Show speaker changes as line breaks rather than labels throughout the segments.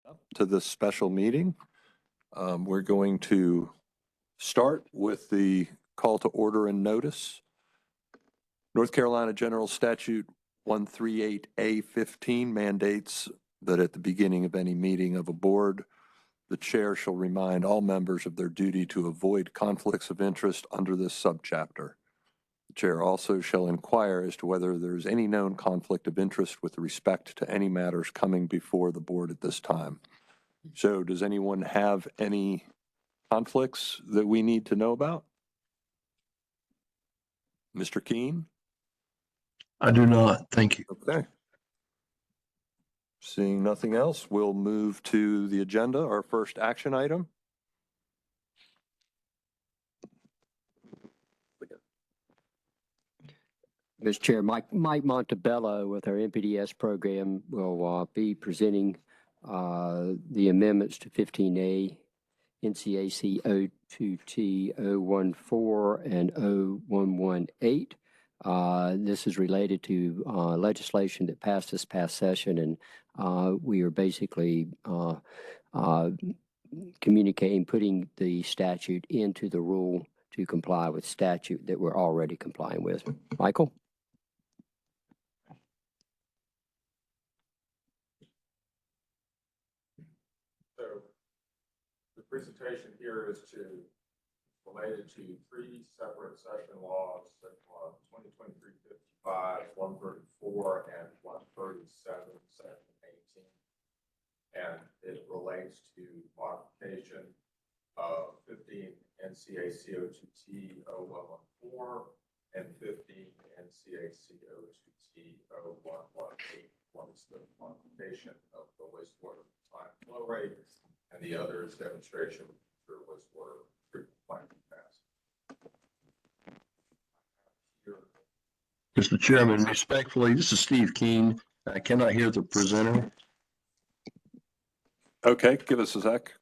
Up to this special meeting. We're going to start with the call to order and notice. North Carolina General Statute 138A15 mandates that at the beginning of any meeting of a board, the chair shall remind all members of their duty to avoid conflicts of interest under this subchapter. The chair also shall inquire as to whether there is any known conflict of interest with respect to any matters coming before the board at this time. So does anyone have any conflicts that we need to know about? Mr. Keene?
I do not. Thank you.
Okay. Seeing nothing else, we'll move to the agenda, our first action item.
Mr. Chair, Mike Montebello with our MPDS program will be presenting the amendments to 15A, NCAC 02T 014 and 0118. This is related to legislation that passed this past session, and we are basically communicating, putting the statute into the rule to comply with statute that we're already complying with. Michael?
Presentation here is related to three separate session laws, 2023-55, 134, and 137, section 18. And it relates to modification of 15 NCAC 02T 0114 and 15 NCAC 02T 0118. One is the modification of the wastewater design flow rate, and the other is demonstration for wastewater treatment plant capacity.
Mr. Chairman, respectfully, this is Steve Keene. I cannot hear the presenter.
Okay, give us a sec.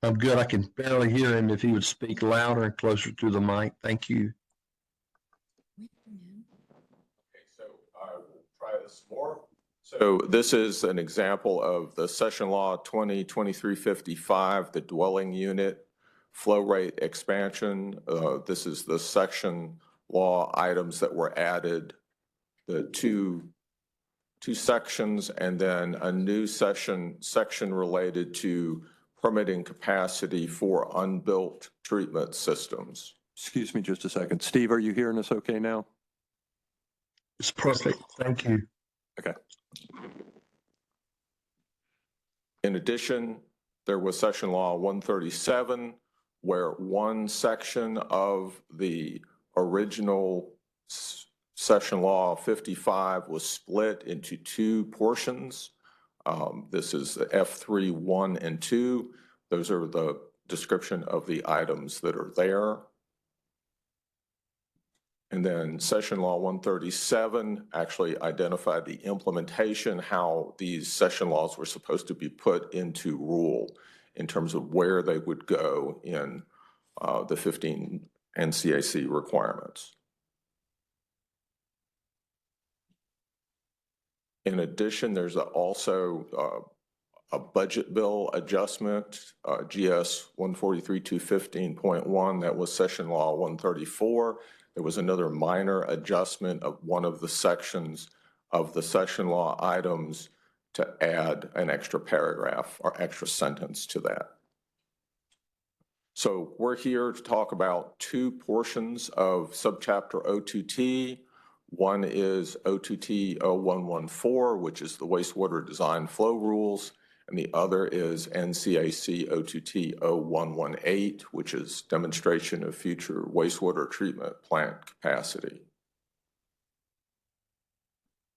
I'm good. I can barely hear him. If he would speak louder and closer to the mic. Thank you.
Okay, so I will try this more. So this is an example of the session law 2023-55, the dwelling unit flow rate expansion. This is the section law items that were added, the two sections, and then a new section related to permitting capacity for unbuilt treatment systems.
Excuse me just a second. Steve, are you hearing us okay now?
It's perfect. Thank you.
Okay.
In addition, there was session law 137, where one section of the original session law 55 was split into two portions. This is the F3, 1 and 2. Those are the description of the items that are there. And then session law 137 actually identified the implementation, how these session laws were supposed to be put into rule in terms of where they would go in the 15 NCAC requirements. In addition, there's also a budget bill adjustment, GS 143-215.1, that was session law 134. There was another minor adjustment of one of the sections of the session law items to add an extra paragraph or extra sentence to that. So we're here to talk about two portions of subchapter 02T. One is 02T 0114, which is the wastewater design flow rules, and the other is NCAC 02T 0118, which is demonstration of future wastewater treatment plant capacity.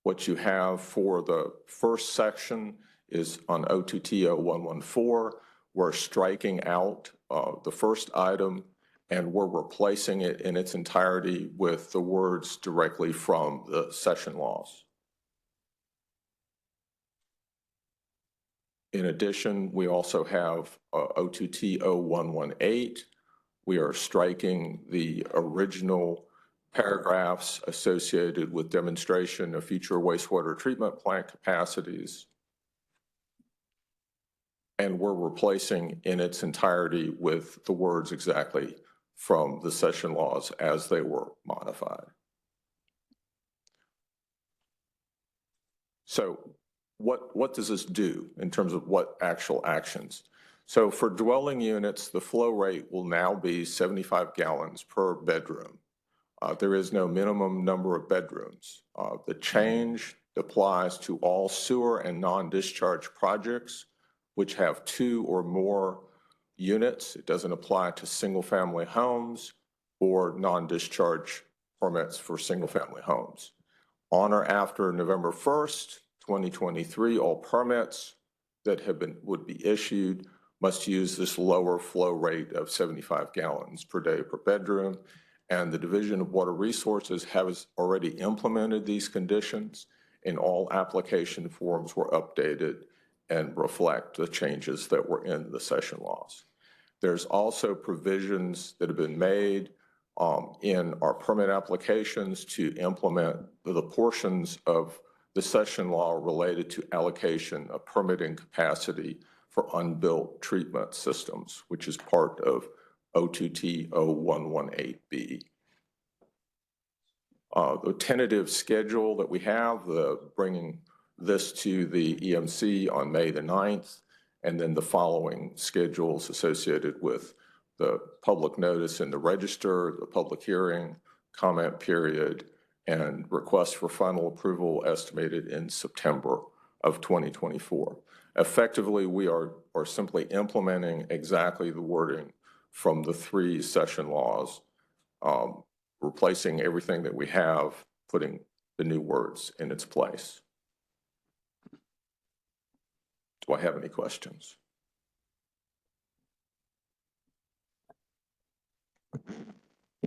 What you have for the first section is on 02T 0114, we're striking out the first item, and we're replacing it in its entirety with the words directly from the session laws. In addition, we also have 02T 0118. We are striking the original paragraphs associated with demonstration of future wastewater treatment plant capacities. and we're replacing in its entirety with the words exactly from the session laws as they were modified. So what does this do in terms of what actual actions? So for dwelling units, the flow rate will now be 75 gallons per bedroom. There is no minimum number of bedrooms. The change applies to all sewer and non-discharge projects which have 2 or more units. It doesn't apply to single-family homes or non-discharge permits for single-family homes. On or after November 1st, 2023, all permits that would be issued must use this lower flow rate of 75 gallons per day per bedroom. And the Division of Water Resources has already implemented these conditions, and all application forms were updated and reflect the changes that were in the session laws. There's also provisions that have been made in our permit applications to implement the portions of the session law related to allocation of permitting capacity for unbuilt treatment systems, which is part of O2T 0118B. The tentative schedule that we have, bringing this to the EMC on May the 9th, and then the following schedules associated with the public notice in the register, the public hearing, comment period, and request for final approval estimated in September of 2024. Effectively, we are simply implementing exactly the wording from the 3 session laws, replacing everything that we have, putting the new words in its place. Do I have any questions?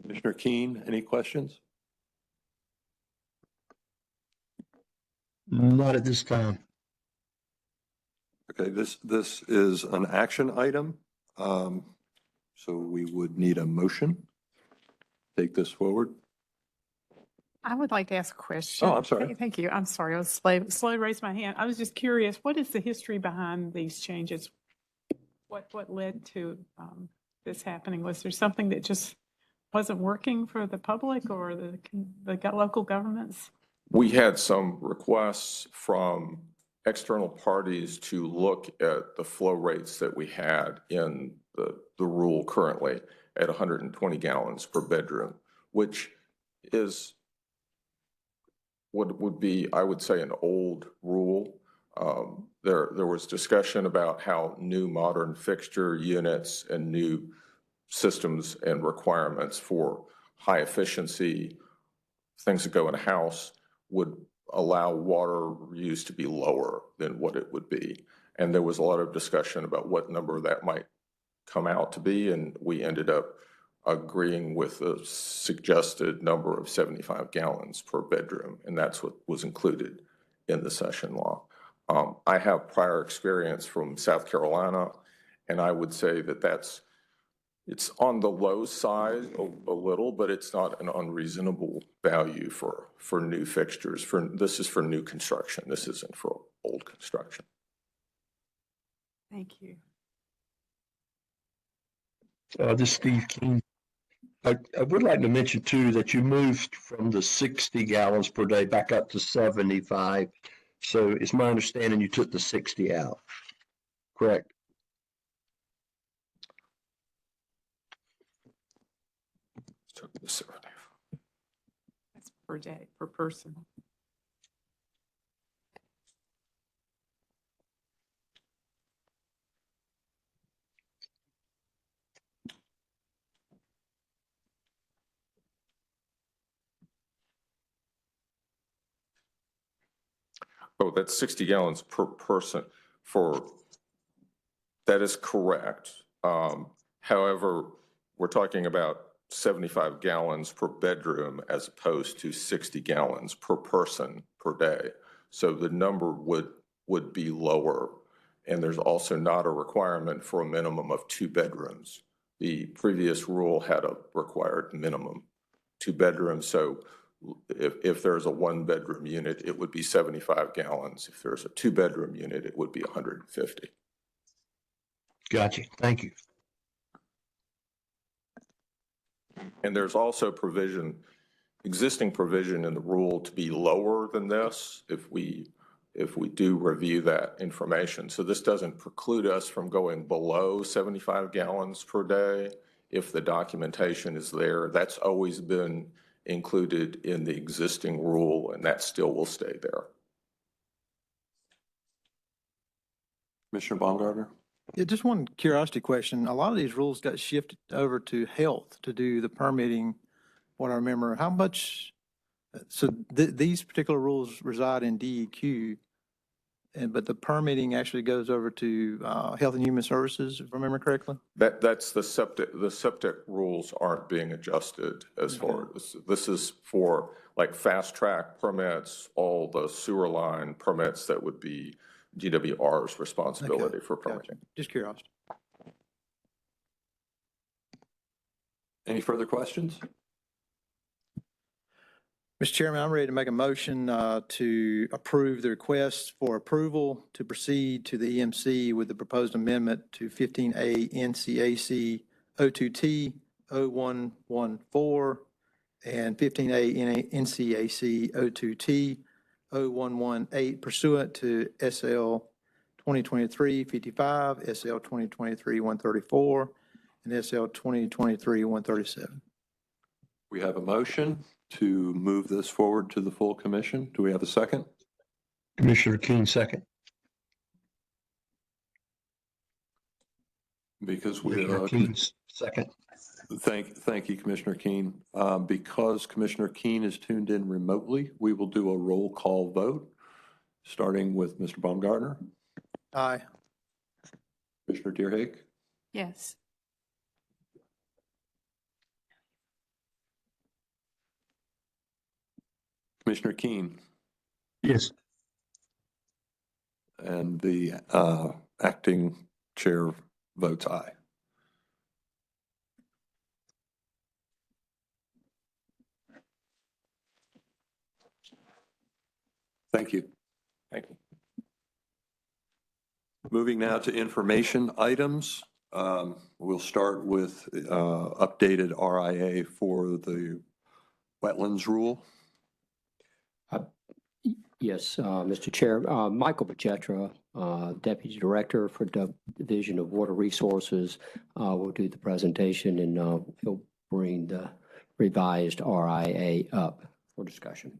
Commissioner Keen, any questions?
Not at this time.
Okay, this is an action item. So we would need a motion. Take this forward.
I would like to ask a question.
Oh, I'm sorry.
Thank you. I'm sorry. I was slow to raise my hand. I was just curious, what is the history behind these changes? What led to this happening? Was there something that just wasn't working for the public or the local governments?
We had some requests from external parties to look at the flow rates that we had in the rule currently at 120 gallons per bedroom, which is what would be, I would say, an old rule. There was discussion about how new modern fixture units and new systems and requirements for high efficiency things that go in a house would allow water use to be lower than what it would be. And there was a lot of discussion about what number that might come out to be, and we ended up agreeing with a suggested number of 75 gallons per bedroom, and that's what was included in the session law. I have prior experience from South Carolina, and I would say that it's on the low side a little, but it's not an unreasonable value for new fixtures. This is for new construction. This isn't for old construction.
Thank you.
This is Steve King. I would like to mention too that you moved from the 60 gallons per day back up to 75. So it's my understanding you took the 60 out, correct?
That's per day, per person.
Oh, that's 60 gallons per person that is correct. However, we're talking about 75 gallons per bedroom as opposed to 60 gallons per person per day. So the number would be lower. And there's also not a requirement for a minimum of 2 bedrooms. The previous rule had a required minimum 2 bedrooms. So if there's a 1-bedroom unit, it would be 75 gallons. If there's a 2-bedroom unit, it would be 150.
Gotcha. Thank you.
And there's also existing provision in the rule to be lower than this if we do review that information. So this doesn't preclude us from going below 75 gallons per day if the documentation is there. That's always been included in the existing rule, and that still will stay there.
Commissioner Baumgartner?
Yeah, just one curiosity question. A lot of these rules got shifted over to health to do the permitting, what I remember. How much, so these particular rules reside in DEQ, but the permitting actually goes over to Health and Human Services, if I remember correctly?
That's the septic rules aren't being adjusted as far as, this is for like fast track permits, all the sewer line permits that would be GWR's responsibility for permitting.
Gotcha. Just curiosity.
Any further questions?
Mr. Chairman, I'm ready to make a motion to approve the request for approval to proceed to the EMC with the proposed amendment to 15A NCAC 02T 0114 and 15A NCAC 02T 0118 pursuant to SL 2023-55, SL 2023-134, and SL 2023-137.
We have a motion to move this forward to the full commission. Do we have a second?
Commissioner Keen, second.
Because
Commissioner Keen, second.
Thank you, Commissioner Keen. Because Commissioner Keen is tuned in remotely, we will do a roll call vote, starting with Mr. Baumgartner,
Aye.
Commissioner Deerhake,
Yes.
Commissioner Keen,
Yes.
and the acting chair votes aye. Thank you.
Thank you.
Moving now to information items. We'll start with updated RIA for the wetlands rule.
Yes, Mr. Chair. Michael Pachetra, Deputy Director for Division of Water Resources, will do the presentation, and he'll bring the revised RIA up for discussion.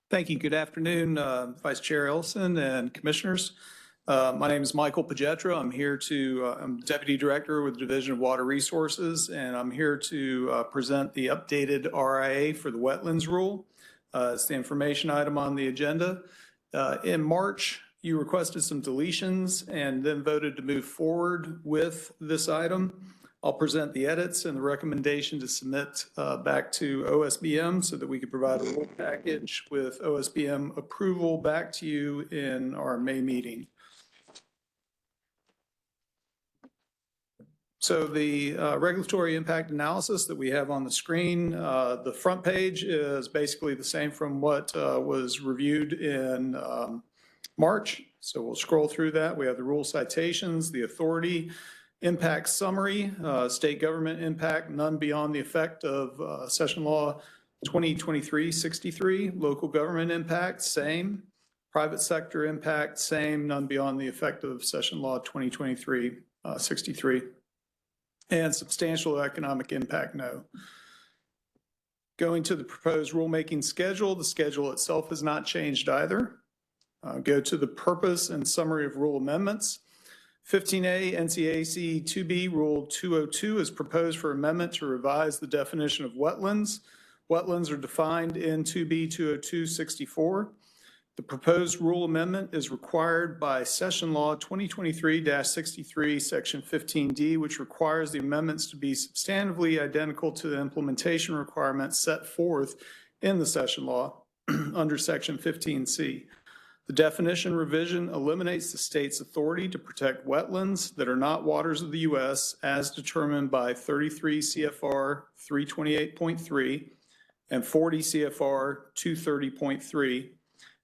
Thank you. Good afternoon, Vice Chair Ellison and Commissioners. My name is Michael Pagetra. I'm Deputy Director with the Division of Water Resources, and I'm here to present the updated RIA for the Wetlands Rule. It's the information item on the agenda. In March, you requested some deletions and then voted to move forward with this item. I'll present the edits and the recommendation to submit back to OSBM so that we could provide a rule package with OSBM approval back to you in our May meeting. So the regulatory impact analysis that we have on the screen, the front page is basically the same from what was reviewed in March. So we'll scroll through that. We have the rule citations, the authority, impact summary, state government impact, none beyond the effect of Session Law 2023-63, local government impact, same, private sector impact, same, none beyond the effect of Session Law 2023-63, and substantial economic impact, no. Going to the proposed rulemaking schedule, the schedule itself has not changed either. Go to the purpose and summary of rule amendments. 15A NCAC 2B Rule 202 is proposed for amendment to revise the definition of wetlands. Wetlands are defined in 2B 202-64. The proposed rule amendment is required by Session Law 2023-63, Section 15D, which requires the amendments to be substantively identical to the implementation requirements set forth in the Session Law under Section 15C. The definition revision eliminates the state's authority to protect wetlands that are not waters of the U.S. as determined by 33 CFR 328.3 and 40 CFR 230.3,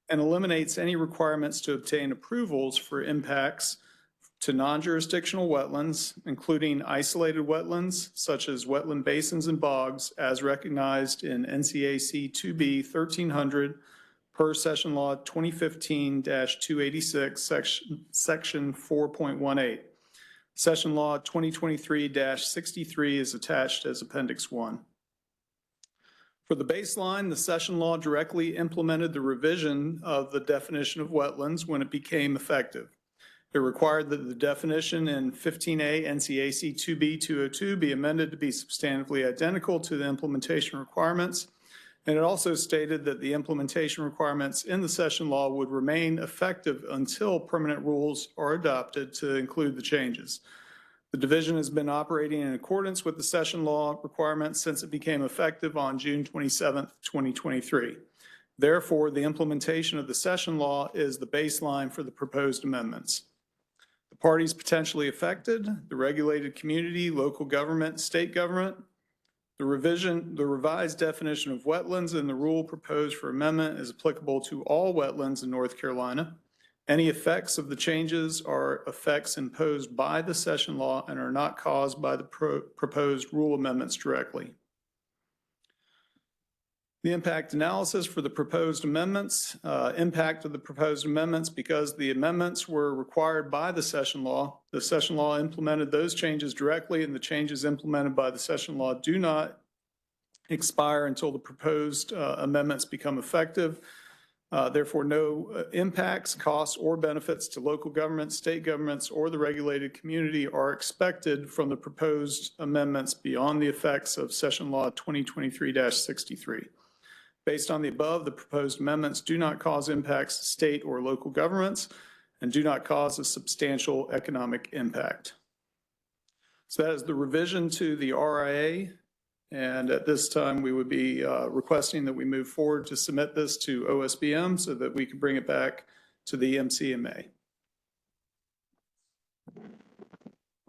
and eliminates any requirements to obtain approvals for impacts to non-jurisdictional wetlands, including isolated wetlands such as wetland basins and bogs as recognized in NCAC 2B 1300 per Session Law 2015-286, Section 4.18. Session Law 2023-63 is attached as Appendix 1. For the baseline, the Session Law directly implemented the revision of the definition of wetlands when it became effective. It required that the definition in 15A NCAC 2B 202 be amended to be substantively identical to the implementation requirements. And it also stated that the implementation requirements in the Session Law would remain effective until permanent rules are adopted to include the changes. The division has been operating in accordance with the Session Law requirements since it became effective on June 27, 2023. Therefore, the implementation of the Session Law is the baseline for the proposed amendments. The parties potentially affected, the regulated community, local government, state government. The revised definition of wetlands and the rule proposed for amendment is applicable to all wetlands in North Carolina. Any effects of the changes are effects imposed by the Session Law and are not caused by the proposed rule amendments directly. The impact analysis for the proposed amendments, impact of the proposed amendments because the amendments were required by the Session Law. The Session Law implemented those changes directly, and the changes implemented by the Session Law do not expire until the proposed amendments become effective. Therefore, no impacts, costs, or benefits to local governments, state governments, or the regulated community are expected from the proposed amendments beyond the effects of Session Law 2023-63. Based on the above, the proposed amendments do not cause impacts to state or local governments and do not cause a substantial economic impact. So that is the revision to the RIA. And at this time, we would be requesting that we move forward to submit this to OSBM so that we can bring it back to the EMC in May.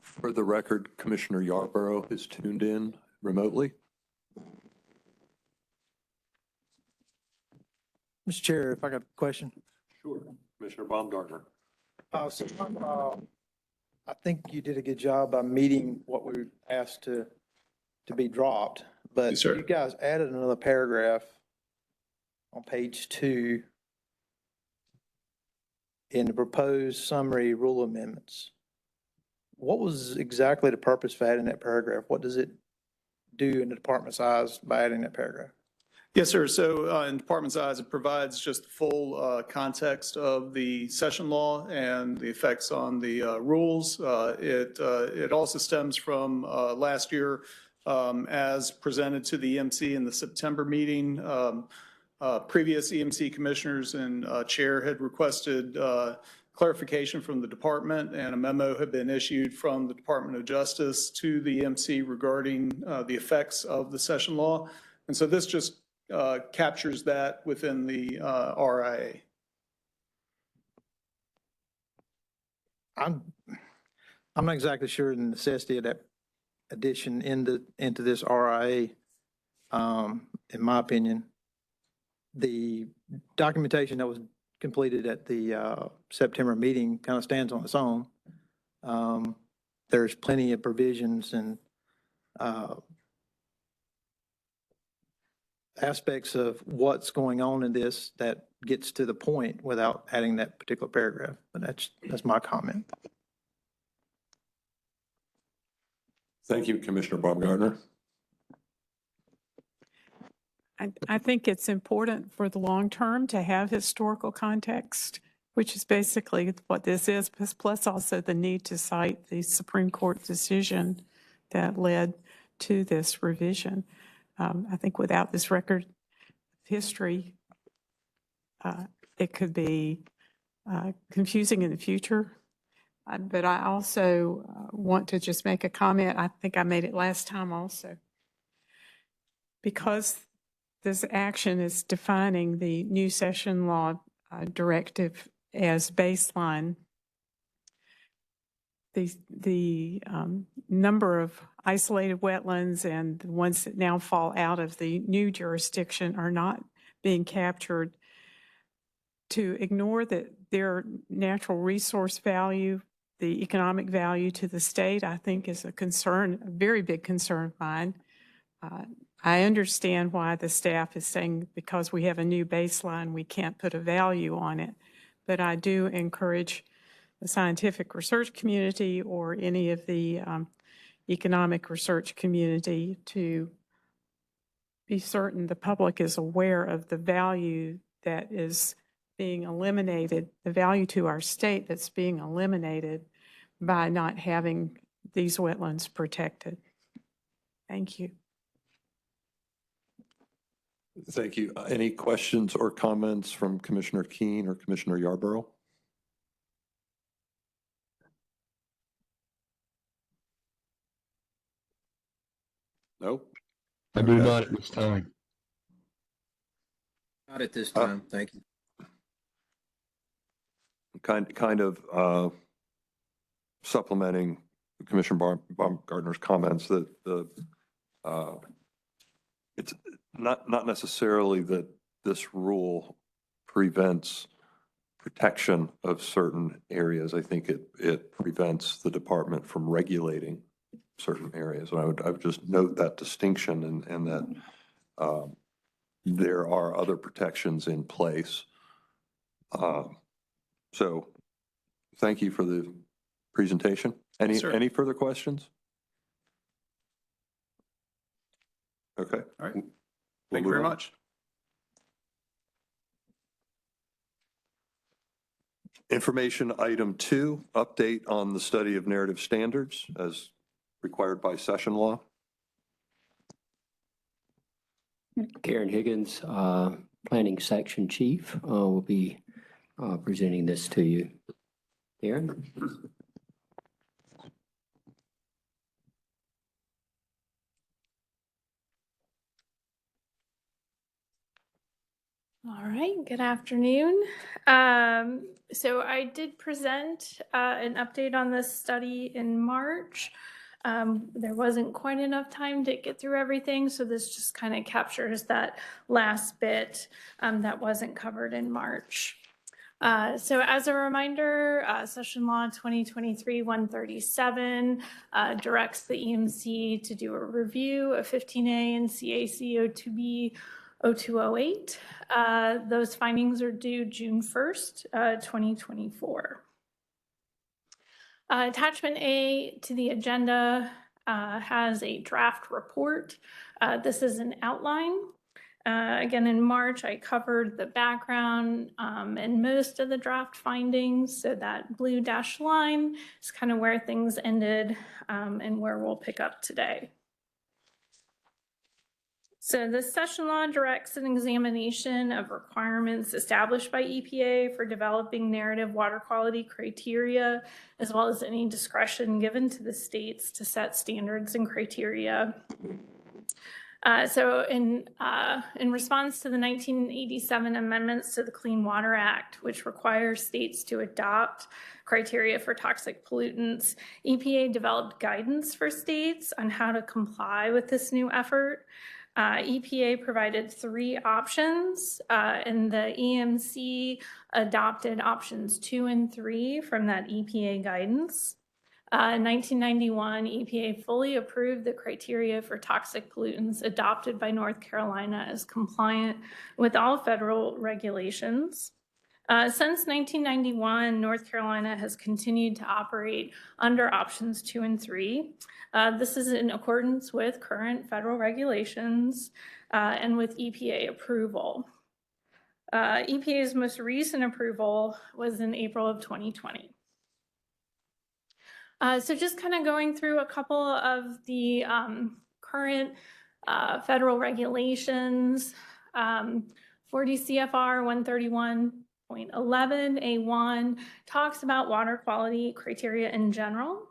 For the record, Commissioner Yarborough is tuned in remotely.
Mr. Chair, if I got a question.
Sure. Commissioner Baumgartner.
I think you did a good job by meeting what we asked to be dropped, but
Yes, sir.
you guys added another paragraph on page 2 in the proposed summary rule amendments. What was exactly the purpose for adding that paragraph? What does it do in the department's eyes by adding that paragraph?
Yes, sir. So in department's eyes, it provides just the full context of the Session Law and the effects on the rules. It also stems from last year as presented to the EMC in the September meeting. Previous EMC commissioners and chair had requested clarification from the department, and a memo had been issued from the Department of Justice to the EMC regarding the effects of the Session Law. And so this just captures that within the RIA.
I'm not exactly sure the necessity of that addition into this RIA. In my opinion, the documentation that was completed at the September meeting kind of stands on its own. There's plenty of provisions and aspects of what's going on in this that gets to the point without adding that particular paragraph. But that's my comment.
Thank you, Commissioner Baumgartner.
I think it's important for the long term to have historical context, which is basically what this is, plus also the need to cite the Supreme Court decision that led to this revision. I think without this record of history, it could be confusing in the future. But I also want to just make a comment. I think I made it last time also. Because this action is defining the new Session Law directive as baseline, the number of isolated wetlands and the ones that now fall out of the new jurisdiction are not being captured to ignore their natural resource value, the economic value to the state, I think is a concern, a very big concern of mine. I understand why the staff is saying because we have a new baseline, we can't put a value on it. But I do encourage the scientific research community or any of the economic research community to be certain the public is aware of the value that is being eliminated, the value to our state that's being eliminated by not having these wetlands protected. Thank you.
Thank you. Any questions or comments from Commissioner Keene or Commissioner Yarborough? No?
I do not at this time.
Not at this time, thank you.
Kind of supplementing Commissioner Baumgartner's comments that it's not necessarily that this rule prevents protection of certain areas. I think it prevents the department from regulating certain areas. And I would just note that distinction and that there are other protections in place. So thank you for the presentation. Any further questions? Okay.
All right. Thank you very much.
Information item 2, update on the study of narrative standards as required by session law.
Karen Higgins, Planning Section Chief, will be presenting this to you. Karen?
All right, good afternoon. So I did present an update on this study in March. There wasn't quite enough time to get through everything, so this just kind of captures that last bit that wasn't covered in March. So as a reminder, Session Law 2023-137 directs the EMC to do a review of 15A and CAC 02B 0208. Those findings are due June 1st, 2024. Attachment A to the agenda has a draft report. This is an outline. Again, in March, I covered the background and most of the draft findings. So that blue dashed line is kind of where things ended and where we'll pick up today. So this session law directs an examination of requirements established by EPA for developing narrative water quality criteria, as well as any discretion given to the states to set standards and criteria. So in response to the 1987 amendments to the Clean Water Act, which requires states to adopt criteria for toxic pollutants, EPA developed guidance for states on how to comply with this new effort. EPA provided 3 options, and the EMC adopted options 2 and 3 from that EPA guidance. In 1991, EPA fully approved the criteria for toxic pollutants adopted by North Carolina as compliant with all federal regulations. Since 1991, North Carolina has continued to operate under options 2 and 3. This is in accordance with current federal regulations and with EPA approval. EPA's most recent approval was in April of 2020. So just kind of going through a couple of the current federal regulations. 40 CFR 131.11A1 talks about water quality criteria in general.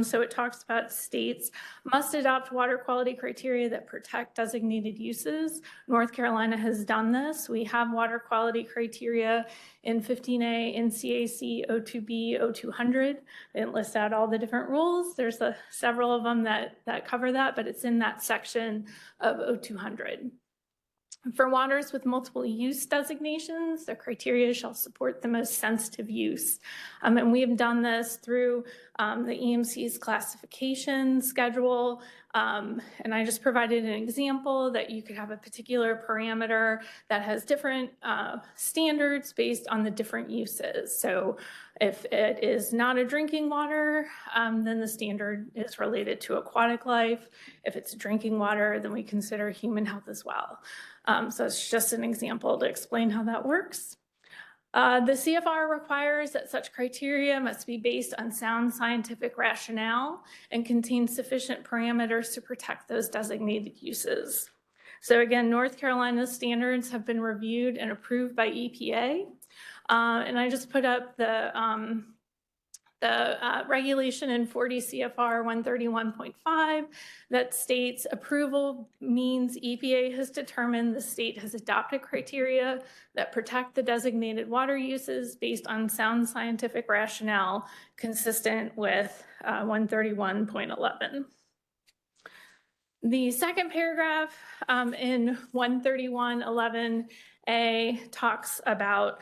So it talks about states must adopt water quality criteria that protect designated uses. North Carolina has done this. We have water quality criteria in 15A and CAC 02B 0200. They didn't list out all the different rules. There's several of them that cover that, but it's in that section of 0200. For waters with multiple use designations, the criteria shall support the most sensitive use. And we have done this through the EMC's classification schedule. And I just provided an example that you could have a particular parameter that has different standards based on the different uses. So if it is not a drinking water, then the standard is related to aquatic life. If it's drinking water, then we consider human health as well. So it's just an example to explain how that works. The CFR requires that such criteria must be based on sound scientific rationale and contain sufficient parameters to protect those designated uses. So again, North Carolina's standards have been reviewed and approved by EPA. And I just put up the regulation in 40 CFR 131.5 that states approval means EPA has determined the state has adopted criteria that protect the designated water uses based on sound scientific rationale consistent with 131.11. The second paragraph in 131.11a talks about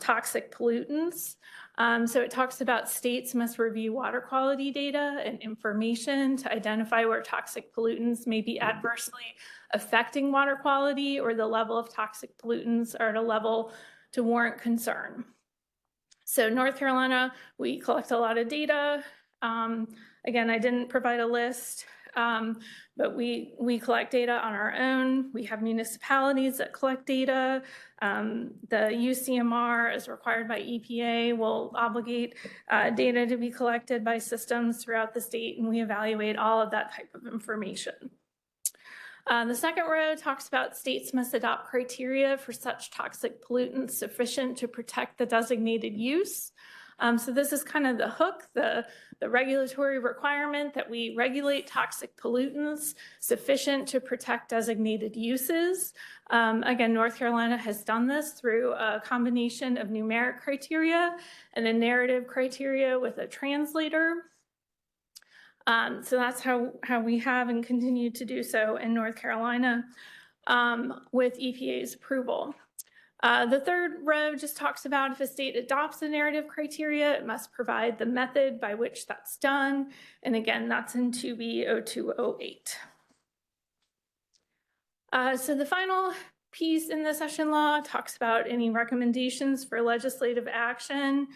toxic pollutants. So it talks about states must review water quality data and information to identify where toxic pollutants may be adversely affecting water quality or the level of toxic pollutants are at a level to warrant concern. So North Carolina, we collect a lot of data. Again, I didn't provide a list, but we collect data on our own. We have municipalities that collect data. The UCMR, as required by EPA, will obligate data to be collected by systems throughout the state, and we evaluate all of that type of information. The second row talks about states must adopt criteria for such toxic pollutants sufficient to protect the designated use. So this is kind of the hook, the regulatory requirement that we regulate toxic pollutants sufficient to protect designated uses. Again, North Carolina has done this through a combination of numeric criteria and a narrative criteria with a translator. So that's how we have and continue to do so in North Carolina with EPA's approval. The third row just talks about if a state adopts the narrative criteria, it must provide the method by which that's done. And again, that's in 2B0208. So the final piece in the session law talks about any recommendations for legislative action.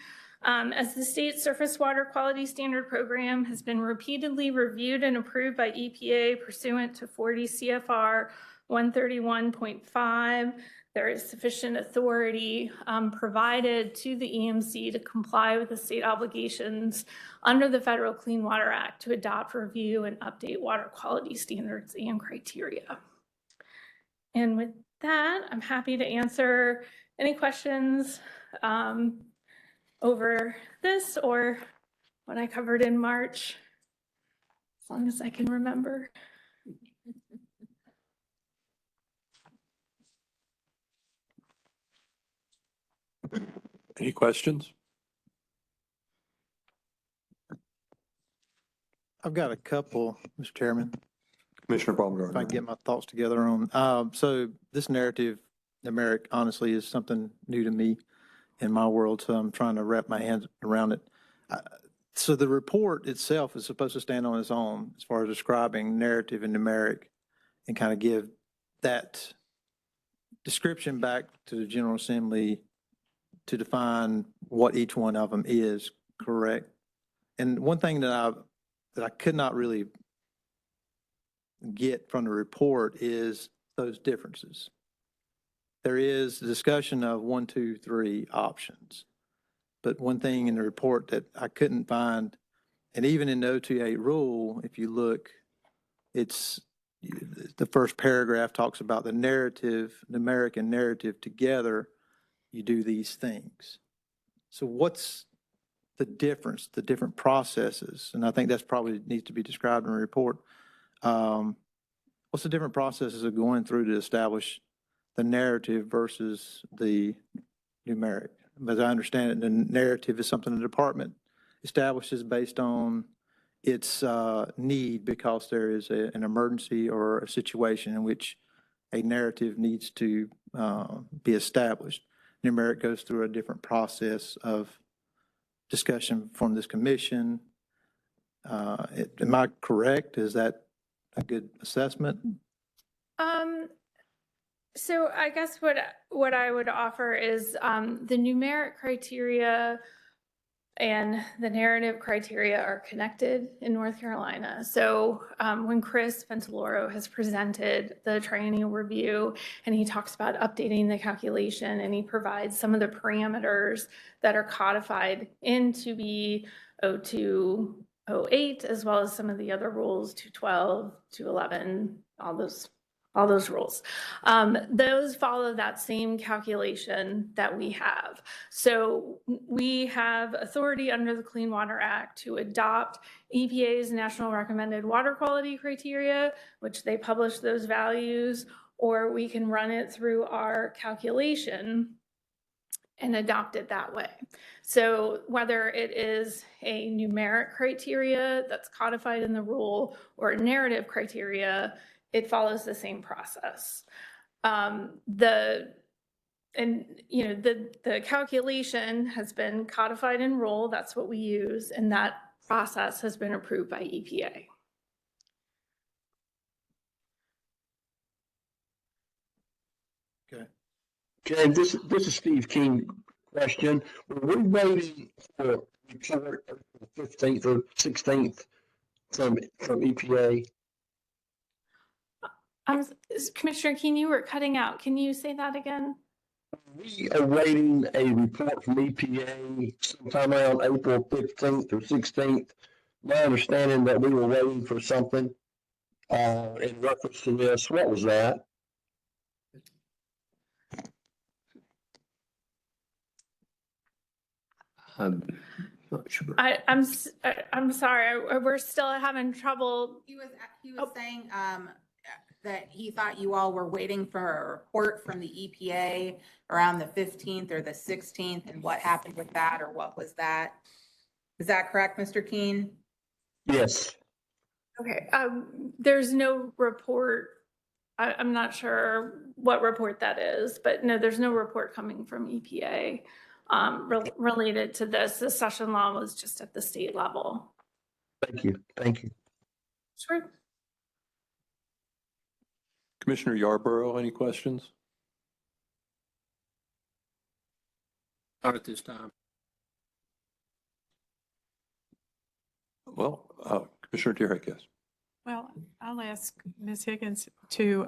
As the state surface water quality standard program has been repeatedly reviewed and approved by EPA pursuant to 40 CFR 131.5, there is sufficient authority provided to the EMC to comply with the state obligations under the Federal Clean Water Act to adopt, review, and update water quality standards and criteria. And with that, I'm happy to answer any questions over this or what I covered in March, as long as I can remember.
Any questions?
I've got a couple, Mr. Chairman,
Commissioner
if I can
Baumgartner.
get my thoughts together on. So this narrative, numeric, honestly, is something new to me in my world, so I'm trying to wrap my hands around it. So the report itself is supposed to stand on its own as far as describing narrative and numeric and kind of give that description back to the General Assembly to define what each one of them is, correct? And one thing that I could not really get from the report is those differences. There is a discussion of 1, 2, 3 options. But one thing in the report that I couldn't find, and even in the 028 rule, if you look, it's the first paragraph talks about the narrative, numeric and narrative together, you do these things. So what's the difference, the different processes? And I think that's probably needs to be described in the report. What's the different processes of going through to establish the narrative versus the numeric? As I understand it, the narrative is something the department establishes based on its need because there is an emergency or a situation in which a narrative needs to be established. Numeric goes through a different process of discussion from this commission. Am I correct? Is that a good assessment?
So I guess what I would offer is the numeric criteria and the narrative criteria are connected in North Carolina. So when Chris Pentaloro has presented the triennial review and he talks about updating the calculation and he provides some of the parameters that are codified in 2B 0208, as well as some of the other rules, 212, 211, all those rules. Those follow that same calculation that we have. So we have authority under the Clean Water Act to adopt EPA's National Recommended Water Quality Criteria, which they publish those values, or we can run it through our calculation and adopt it that way. So whether it is a numeric criteria that's codified in the rule or a narrative criteria, it follows the same process. The calculation has been codified in rule. That's what we use, and that process has been approved by EPA.
Okay.
Okay, this is Steve King question. Were we waiting for a report April 15th or 16th from EPA?
Commissioner Keen, you were cutting out. Can you say that again?
We are waiting a report from EPA sometime around April 15th or 16th. My understanding that we were waiting for something in reference to this. What was that?
I'm not sure.
I'm sorry. We're still having trouble.
He was saying that he thought you all were waiting for a report from the EPA around the 15th or the 16th, and what happened with that, or what was that? Is that correct, Mr. Keen?
Yes.
Okay. There's no report. I'm not sure what report that is, but no, there's no report coming from EPA related to this. The session law was just at the state level.
Thank you. Thank you.
Sure.
Commissioner Yarborough, any questions?
Not at this time.
Well, Commissioner Tierick, yes.
Well, I'll ask Ms. Higgins to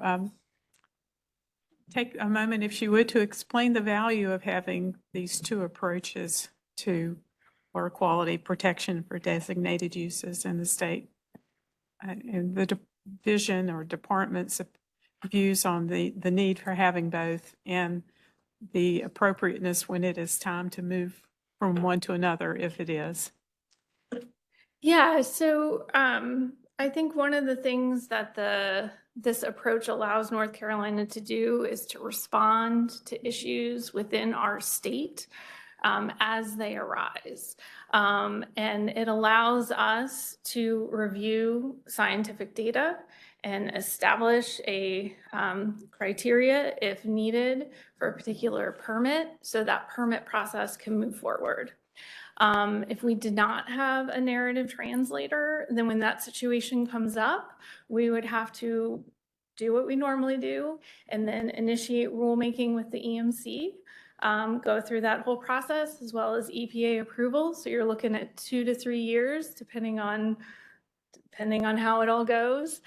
take a moment, if she would, to explain the value of having these two approaches to water quality protection for designated uses in the state, and the division or department's views on the need for having both and the appropriateness when it is time to move from one to another, if it is.
Yeah, so I think one of the things that this approach allows North Carolina to do is to respond to issues within our state as they arise. And it allows us to review scientific data and establish a criteria if needed for a particular permit, so that permit process can move forward. If we did not have a narrative translator, then when that situation comes up, we would have to do what we normally do and then initiate rulemaking with the EMC, go through that whole process as well as EPA approval. So you're looking at 2 to 3 years, depending on how it all goes,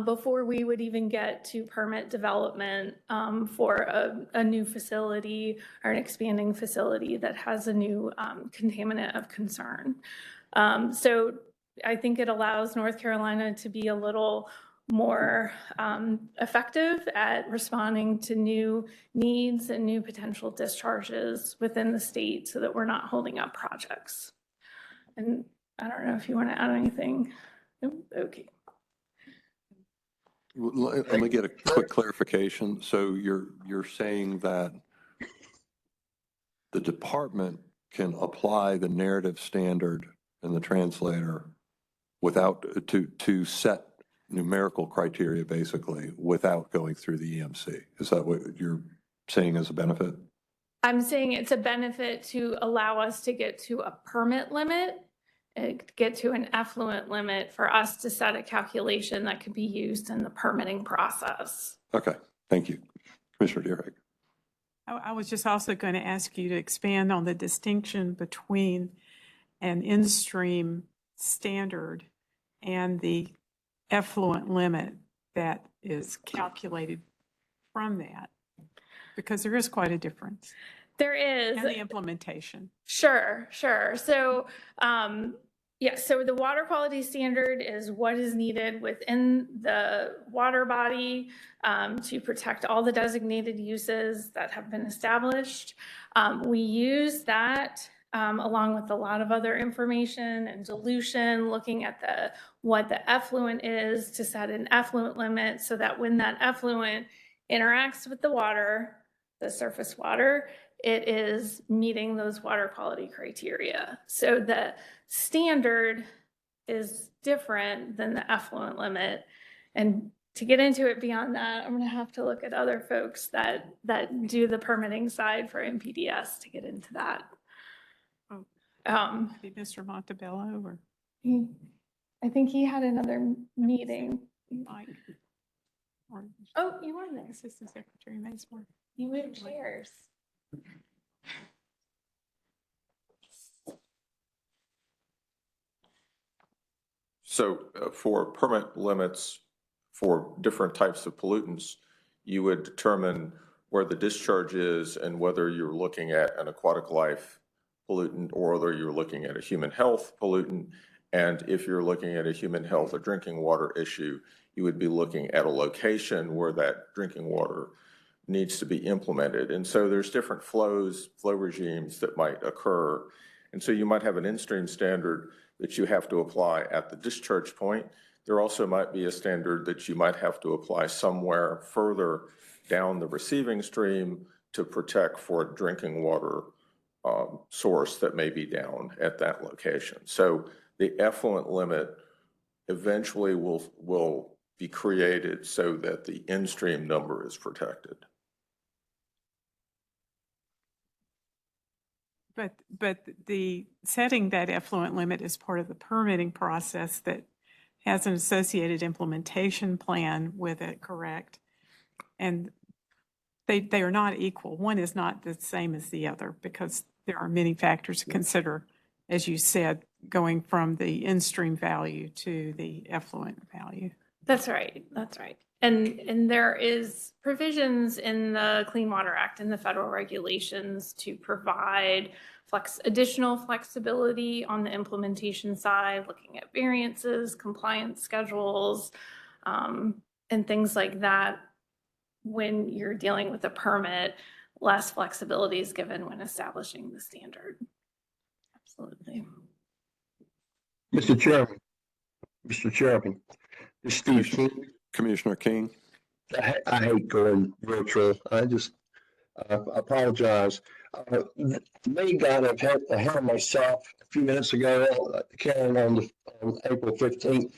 before we would even get to permit development for a new facility or an expanding facility that has a new contaminant of concern. So I think it allows North Carolina to be a little more effective at responding to new needs and new potential discharges within the state so that we're not holding up projects. And I don't know if you want to add anything. Okay.
Let me get a quick clarification. So you're saying that the department can apply the narrative standard and the translator without to set numerical criteria basically without going through the EMC. Is that what you're saying as a benefit?
I'm saying it's a benefit to allow us to get to a permit limit, get to an effluent limit for us to set a calculation that could be used in the permitting process.
Okay, thank you. Commissioner Deerheck.
I was just also going to ask you to expand on the distinction between an in-stream standard and the effluent limit that is calculated from that, because there is quite a difference.
There is.
And the implementation.
Sure. So, so the water quality standard is what is needed within the water body to protect all the designated uses that have been established. We use that along with a lot of other information and dilution, looking at what the effluent is to set an effluent limit so that when that effluent interacts with the water, the surface water, it is meeting those water quality criteria. So the standard is different than the effluent limit. And to get into it beyond that, I'm going to have to look at other folks that do the permitting side for MPDS to get into that.
Maybe Mr. Montebello or
I think he had another meeting.
Mike. Or
Oh, you were there.
Assistant Secretary Mazemore.
You moved chairs.
So for permit limits for different types of pollutants, you would determine where the discharge is and whether you're looking at an aquatic life pollutant or whether you're looking at a human health pollutant. And if you're looking at a human health or drinking water issue, you would be looking at a location where that drinking water needs to be implemented. And so there's different flow regimes that might occur. And so you might have an in-stream standard that you have to apply at the discharge point. There also might be a standard that you might have to apply somewhere further down the receiving stream to protect for a drinking water source that may be down at that location. So the effluent limit eventually will be created so that the in-stream number is protected.
But the setting that effluent limit is part of the permitting process that has an associated implementation plan with it, correct? And they are not equal. One is not the same as the other because there are many factors to consider, as you said, going from the in-stream value to the effluent value.
That's right. And there is provisions in the Clean Water Act and the federal regulations to provide additional flexibility on the implementation side, looking at variances, compliance schedules, and things like that. When you're dealing with a permit, less flexibility is given when establishing the standard. Absolutely.
Mr. Chairman, this is Steve King.
Commissioner King.
I hate going virtual. I just apologize. May got ahead of myself a few minutes ago, carrying on April 15th.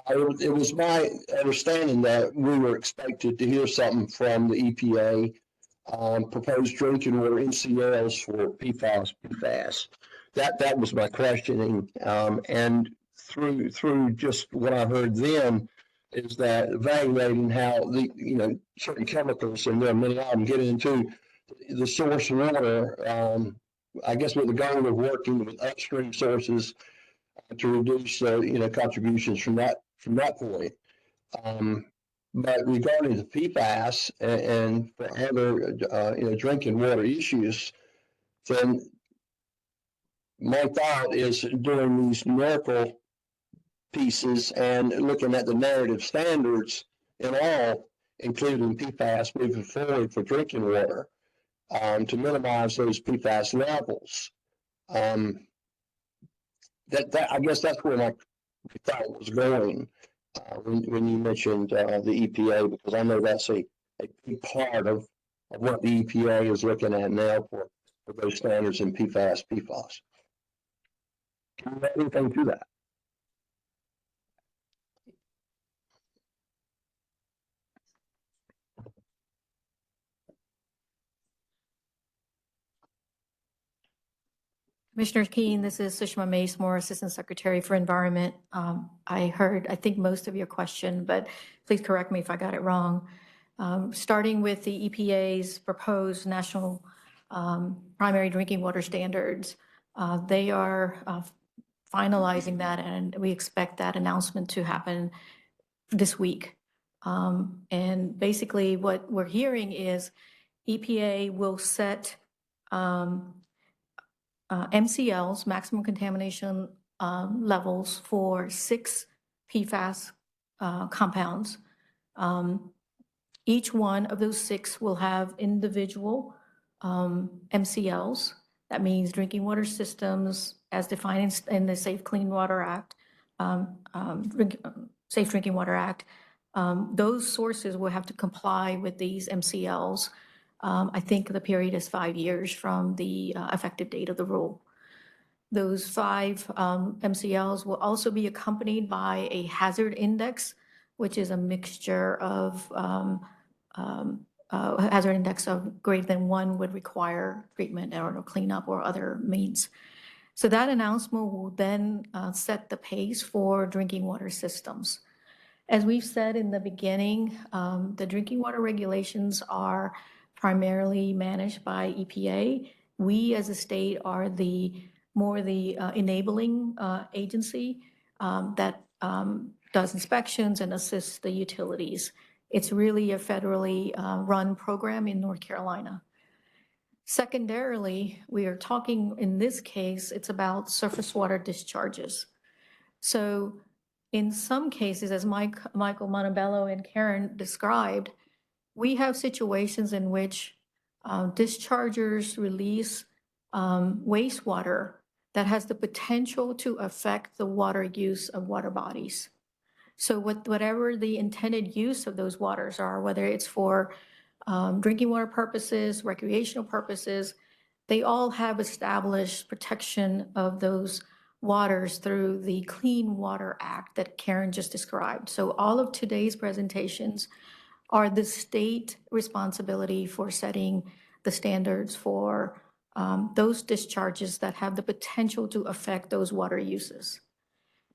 It was my understanding that we were expected to hear something from the EPA proposed drinking water NCLs for PFAS. That was my questioning, and through just what I heard then is that evaluating how certain chemicals, and there are many of them, get into the source water. I guess with the goal of working with upstream sources to reduce contributions from that point. But regarding the PFAS and for other drinking water issues, then my thought is doing these numerical pieces and looking at the narrative standards in all, including PFAS moving forward for drinking water, to minimize those PFAS levels. That I guess that's where my thought was going when you mentioned the EPA, because I know that's a big part of what the EPA is looking at now for those standards in PFAS. Can you add anything to that?
Commissioner Keen, this is Sushma Mace-Moore, Assistant Secretary for Environment. I heard, I think, most of your question, but please correct me if I got it wrong. Starting with the EPA's proposed national primary drinking water standards, they are finalizing that, and we expect that announcement to happen this week. And basically what we're hearing is EPA will set MCLs, maximum contamination levels, for 6 PFAS compounds. Each one of those 6 will have individual MCLs. That means drinking water systems as defined in the Safe Clean Water Act, Safe Drinking Water Act. Those sources will have to comply with these MCLs. I think the period is 5 years from the effective date of the rule. Those 5 MCLs will also be accompanied by a hazard index, which is a mixture of hazard index of greater than 1 would require treatment or cleanup or other means. So that announcement will then set the pace for drinking water systems. As we've said in the beginning, the drinking water regulations are primarily managed by EPA. We as a state are the enabling agency that does inspections and assists the utilities. It's really a federally run program in North Carolina. Secondarily, we are talking, in this case, it's about surface water discharges. So in some cases, as Michael Montebello and Karen described, we have situations in which dischargers release wastewater that has the potential to affect the water use of water bodies. So whatever the intended use of those waters are, whether it's for drinking water purposes, recreational purposes, they all have established protection of those waters through the Clean Water Act that Karen just described. So all of today's presentations are the state responsibility for setting the standards for those discharges that have the potential to affect those water uses.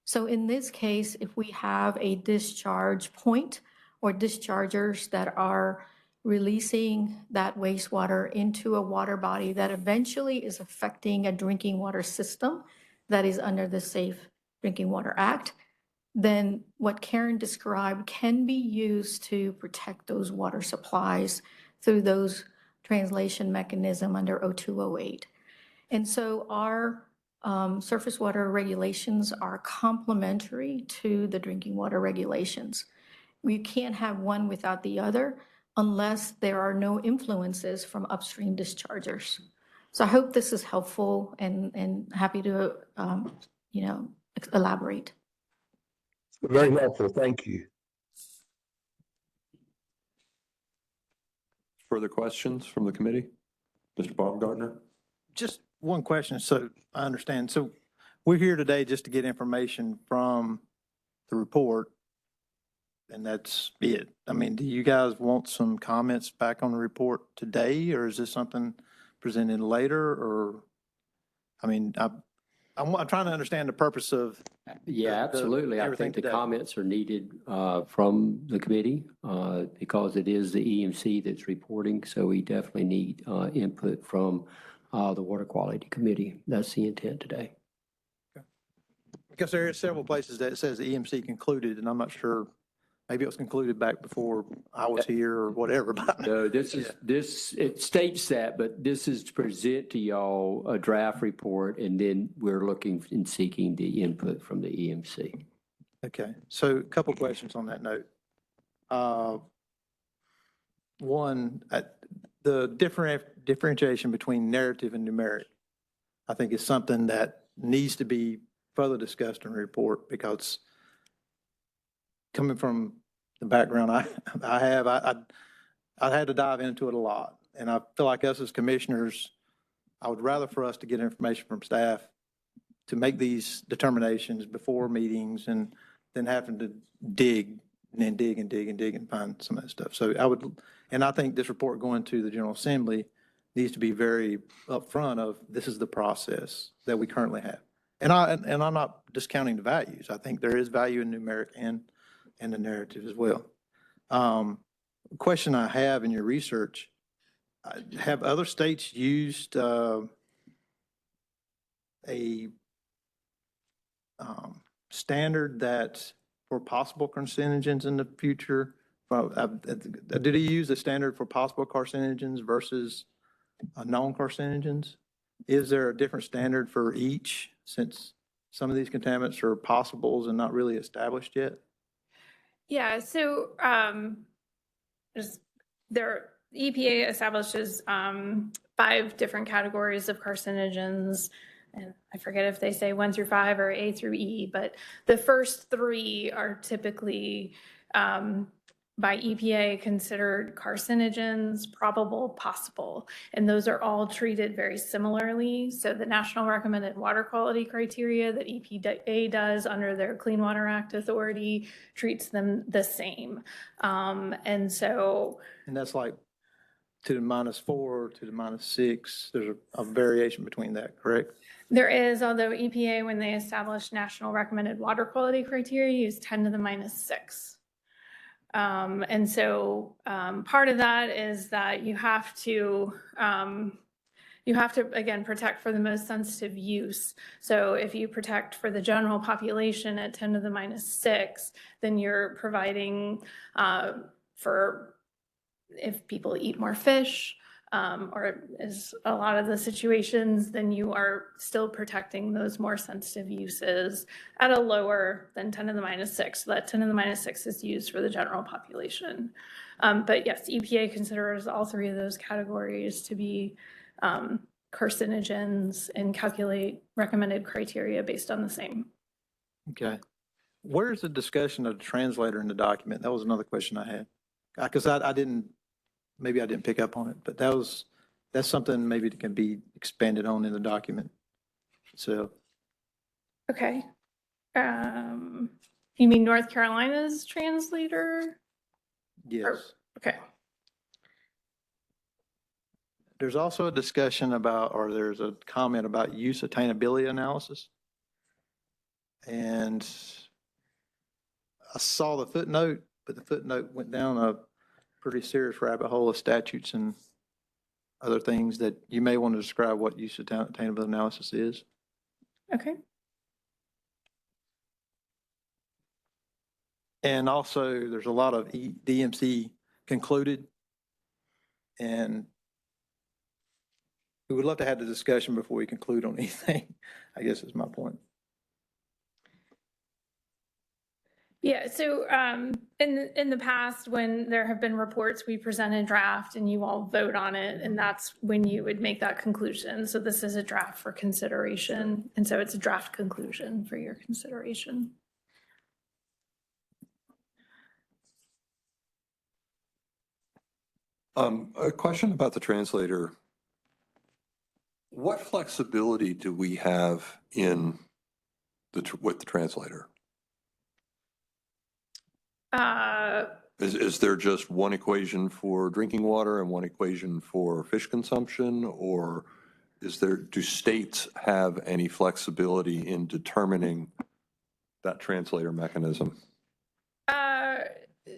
So in this case, if we have a discharge point or dischargers that are releasing that wastewater into a water body that eventually is affecting a drinking water system that is under the Safe Drinking Water Act, then what Karen described can be used to protect those water supplies through those translation mechanism under 0208. And so our surface water regulations are complementary to the drinking water regulations. We can't have one without the other unless there are no influences from upstream dischargers. So I hope this is helpful and happy to, elaborate.
Very helpful. Thank you.
Further questions from the committee? Mr. Baumgartner?
Just one question, so I understand. So we're here today just to get information from the report, and that's it. I mean, do you guys want some comments back on the report today, or is this something presented later, or, I mean, I'm trying to understand the purpose of.
Yeah, absolutely. I
everything
think the
today.
comments are needed from the committee because it is the EMC that's reporting. So we definitely need input from the Water Quality Committee. That's the intent today.
Because there are several places that it says the EMC concluded, and I'm not sure, maybe it was concluded back before I was here or whatever. But
No, it states that, but this is to present to y'all a draft report, and then we're looking and seeking the input from the EMC.
Okay, so a couple questions on that note. One, the differentiation between narrative and numeric, I think, is something that needs to be further discussed in the report, because coming from the background I have, I had to dive into it a lot. And I feel like us as commissioners, I would rather for us to get information from staff to make these determinations before meetings and then having to dig and dig and find some of that stuff. So I think this report going to the General Assembly needs to be very upfront of, this is the process that we currently have. And I'm not discounting the values. I think there is value in numeric and the narrative as well. Question I have in your research, have other states used a standard that for possible carcinogens in the future? Did he use a standard for possible carcinogens versus known carcinogens? Is there a different standard for each, since some of these contaminants are possibles and not really established yet?
Yeah, so EPA establishes 5 different categories of carcinogens. And I forget if they say 1 through 5 or A through E, but the first 3 are typically by EPA considered carcinogens, probable, possible. And those are all treated very similarly. So the National Recommended Water Quality Criteria that EPA does under their Clean Water Act authority treats them the same. And
that's like to the -4, to the -6. There's a variation between that, correct?
There is, although EPA, when they established National Recommended Water Quality Criteria, used 10 to the -6. And so part of that is that you have to, again, protect for the most sensitive use. So if you protect for the general population at 10 to the -6, then you're providing for if people eat more fish, or is a lot of the situations, then you are still protecting those more sensitive uses at a lower than 10 to the -6. So that 10 to the -6 is used for the general population. But yes, EPA considers all 3 of those categories to be carcinogens and calculate recommended criteria based on the same.
Okay. Where's the discussion of the translator in the document? That was another question I had. Because maybe I didn't pick up on it, but that's something maybe that can be expanded on in the document. So.
Okay. You mean North Carolina's translator?
Yes.
Okay.
There's also a discussion about, or there's a comment about use attainability analysis. And I saw the footnote, but the footnote went down a pretty serious rabbit hole of statutes and other things that you may want to describe what use attainability analysis is.
Okay.
And also there's a lot of DMC concluded, and we would love to have the discussion before we conclude on anything, I guess is my point.
Yeah, so in the past, when there have been reports, we present a draft and you all vote on it, and that's when you would make that conclusion. So this is a draft for consideration, and so it's a draft conclusion for your consideration.
A question about the translator. What flexibility do we have in with the translator? Is there just one equation for drinking water and one equation for fish consumption, or do states have any flexibility in determining that translator mechanism?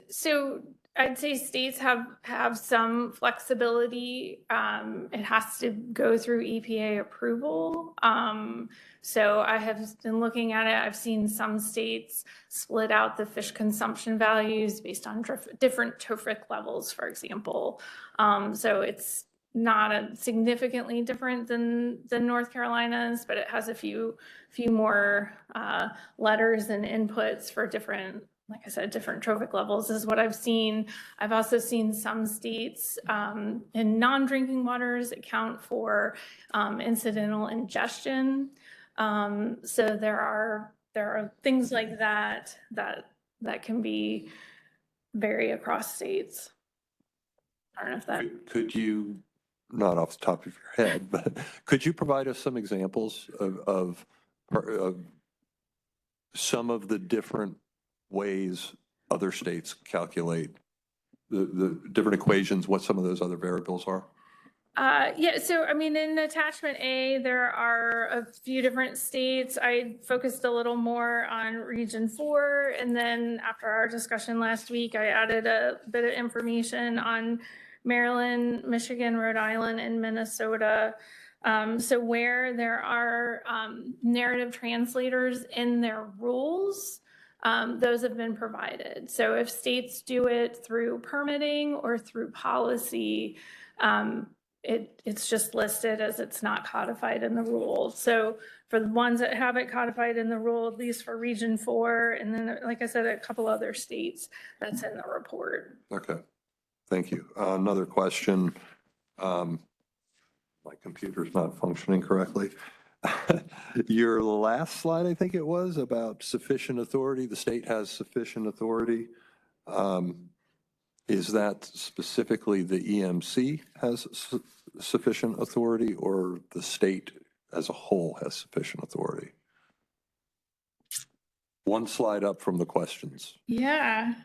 So I'd say states have some flexibility. It has to go through EPA approval. So I have been looking at it. I've seen some states split out the fish consumption values based on different trophic levels, for example. So it's not significantly different than North Carolina's, but it has a few more letters and inputs for different, like I said, different trophic levels is what I've seen. I've also seen some states in non-drinking waters account for incidental ingestion. So there are things like that can vary across states. I don't know if that.
Could you, not off the top of your head, but could you provide us some examples of some of the different ways other states calculate the different equations, what some of those other variables are?
Yeah, so I mean, in attachment A, there are a few different states. I focused a little more on Region 4, and then after our discussion last week, I added a bit of information on Maryland, Michigan, Rhode Island, and Minnesota. So where there are narrative translators in their rules, those have been provided. So if states do it through permitting or through policy, it's just listed as it's not codified in the rule. So for the ones that have it codified in the rule, at least for Region 4, and then, like I said, a couple other states, that's in the report.
Okay, thank you. Another question. My computer's not functioning correctly. Your last slide, I think it was, about sufficient authority, the state has sufficient authority. Is that specifically the EMC has sufficient authority, or the state as a whole has sufficient authority? One slide up from the questions.
Yeah.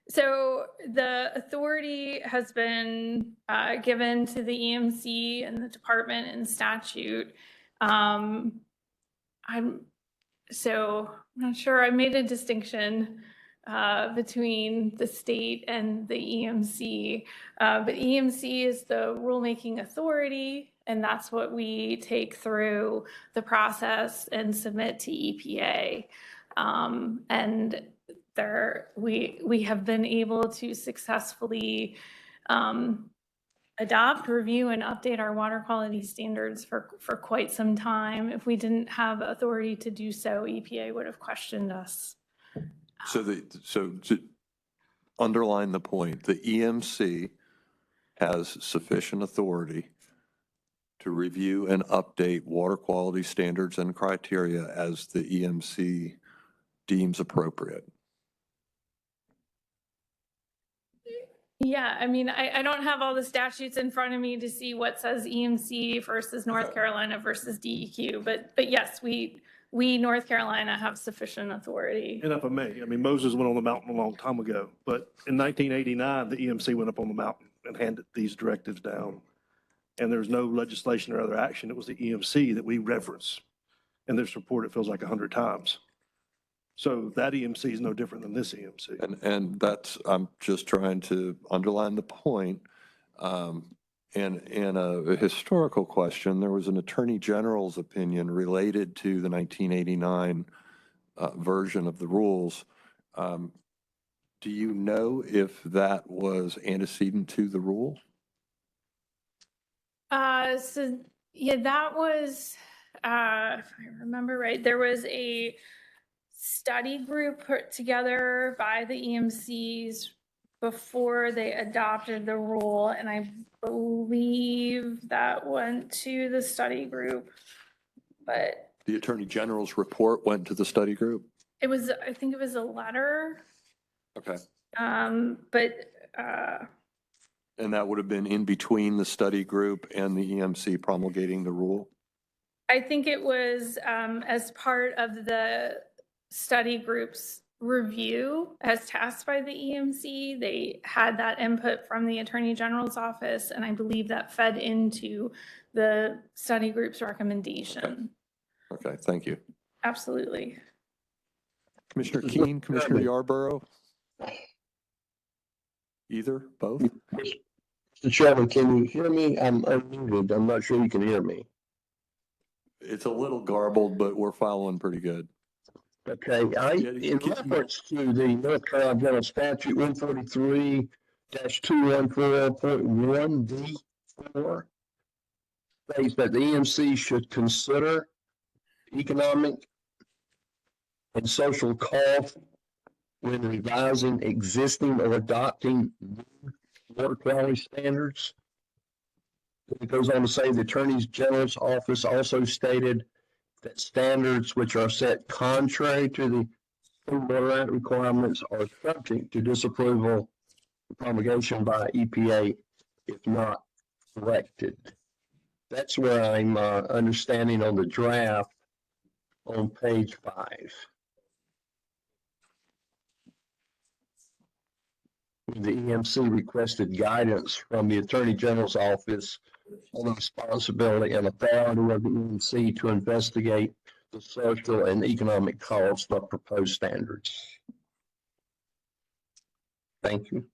So the authority has been given to the EMC and the department in statute. I'm not sure. I made a distinction between the state and the EMC, but EMC is the rulemaking authority, and that's what we take through the process and submit to EPA. And we have been able to successfully adopt, review, and update our water quality standards for quite some time. If we didn't have authority to do so, EPA would have questioned us.
So to underline the point, the EMC has sufficient authority to review and update water quality standards and criteria as the EMC deems appropriate.
Yeah, I mean, I don't have all the statutes in front of me to see what says EMC versus North Carolina versus DEQ, but yes, we North Carolina have sufficient authority.
And if I may, I mean, Moses went on the mountain a long time ago, but in 1989, the EMC went up on the mountain and handed these directives down. And there's no legislation or other action. It was the EMC that we reference. In this report, it feels like 100 times. So that EMC is no different than this EMC.
And that's, I'm just trying to underline the point. And in a historical question, there was an attorney general's opinion related to the 1989 version of the rules. Do you know if that was antecedent to the rule?
So yeah, that was, if I remember right, there was a study group put together by the EMCs before they adopted the rule, and I believe that went to the study group, but
The attorney general's report went to the study group?
it was, I think it was a letter.
Okay.
But
And that would have been in between the study group and the EMC promulgating the rule?
I think it was as part of the study group's review as tasked by the EMC. They had that input from the Attorney General's office, and I believe that fed into the study group's recommendation.
Okay, thank you.
Absolutely.
Commissioner Keen, Commissioner Yarborough? Either, both?
Mr. Chairman, can you hear me? I'm unmuted. I'm not sure you can hear me.
It's a little garbled, but we're following pretty good.
Okay, in reference to the North Carolina General Statute 143-214.1D4 states that the EMC should consider economic and social costs when revising existing or adopting new water quality standards. It goes on to say the Attorney General's office also stated that standards which are set contrary to the Clean Water Act requirements are subject to disapproval and promulgation by EPA if not corrected. That's where I'm understanding on the draft on page 5. when the EMC requested guidance from the Attorney General's office on the responsibility and authority of the EMC to investigate the social and economic costs of proposed standards. Thank you.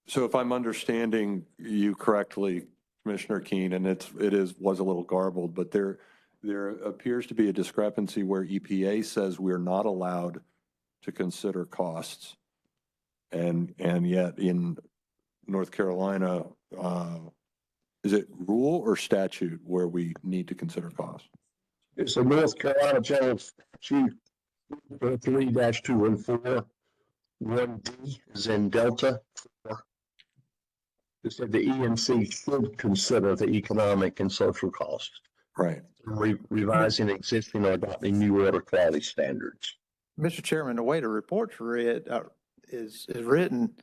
So if I'm understanding you correctly, Commissioner Keene, and was a little garbled, but there appears to be a discrepancy where EPA says we're not allowed to consider costs. And yet in North Carolina, is it rule or statute where we need to consider costs?
It's a North Carolina General Statute 3-214. 1D is in Delta. It said the EMC should consider the economic and social costs.
Right.
Revising existing or adopting new water quality standards.
Mr. Chairman, the way the report's read, is written,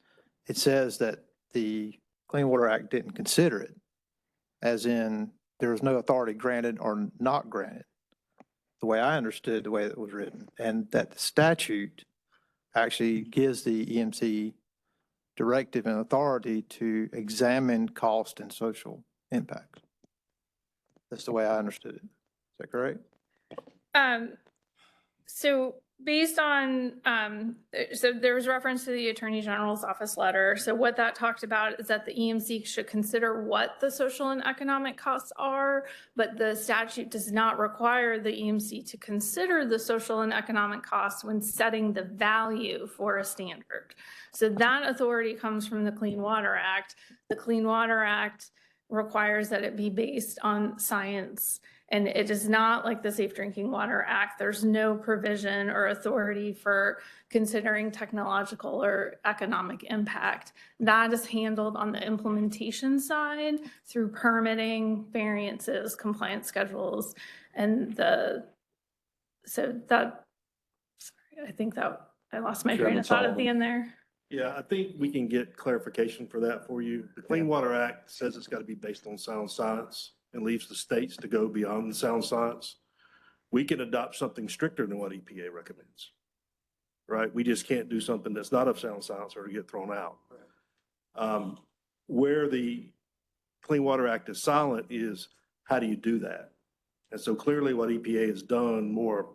it says that the Clean Water Act didn't consider it, as in there was no authority granted or not granted, the way I understood the way it was written, and that the statute actually gives the EMC directive and authority to examine cost and social impact. That's the way I understood it. Is that correct?
So based on, so there was reference to the Attorney General's office letter. So what that talked about is that the EMC should consider what the social and economic costs are, but the statute does not require the EMC to consider the social and economic costs when setting the value for a standard. So that authority comes from the Clean Water Act. The Clean Water Act requires that it be based on science. And it is not like the Safe Drinking Water Act. There's no provision or authority for considering technological or economic impact. That is handled on the implementation side through permitting, variances, compliance schedules, and sorry, I think that I lost my train of thought at the end there.
Yeah, I think we can get clarification for that for you. The Clean Water Act says it's got to be based on sound science and leaves the states to go beyond the sound science. We can adopt something stricter than what EPA recommends, right? We just can't do something that's not of sound science or get thrown out. Where the Clean Water Act is silent is how do you do that? And so clearly what EPA has done more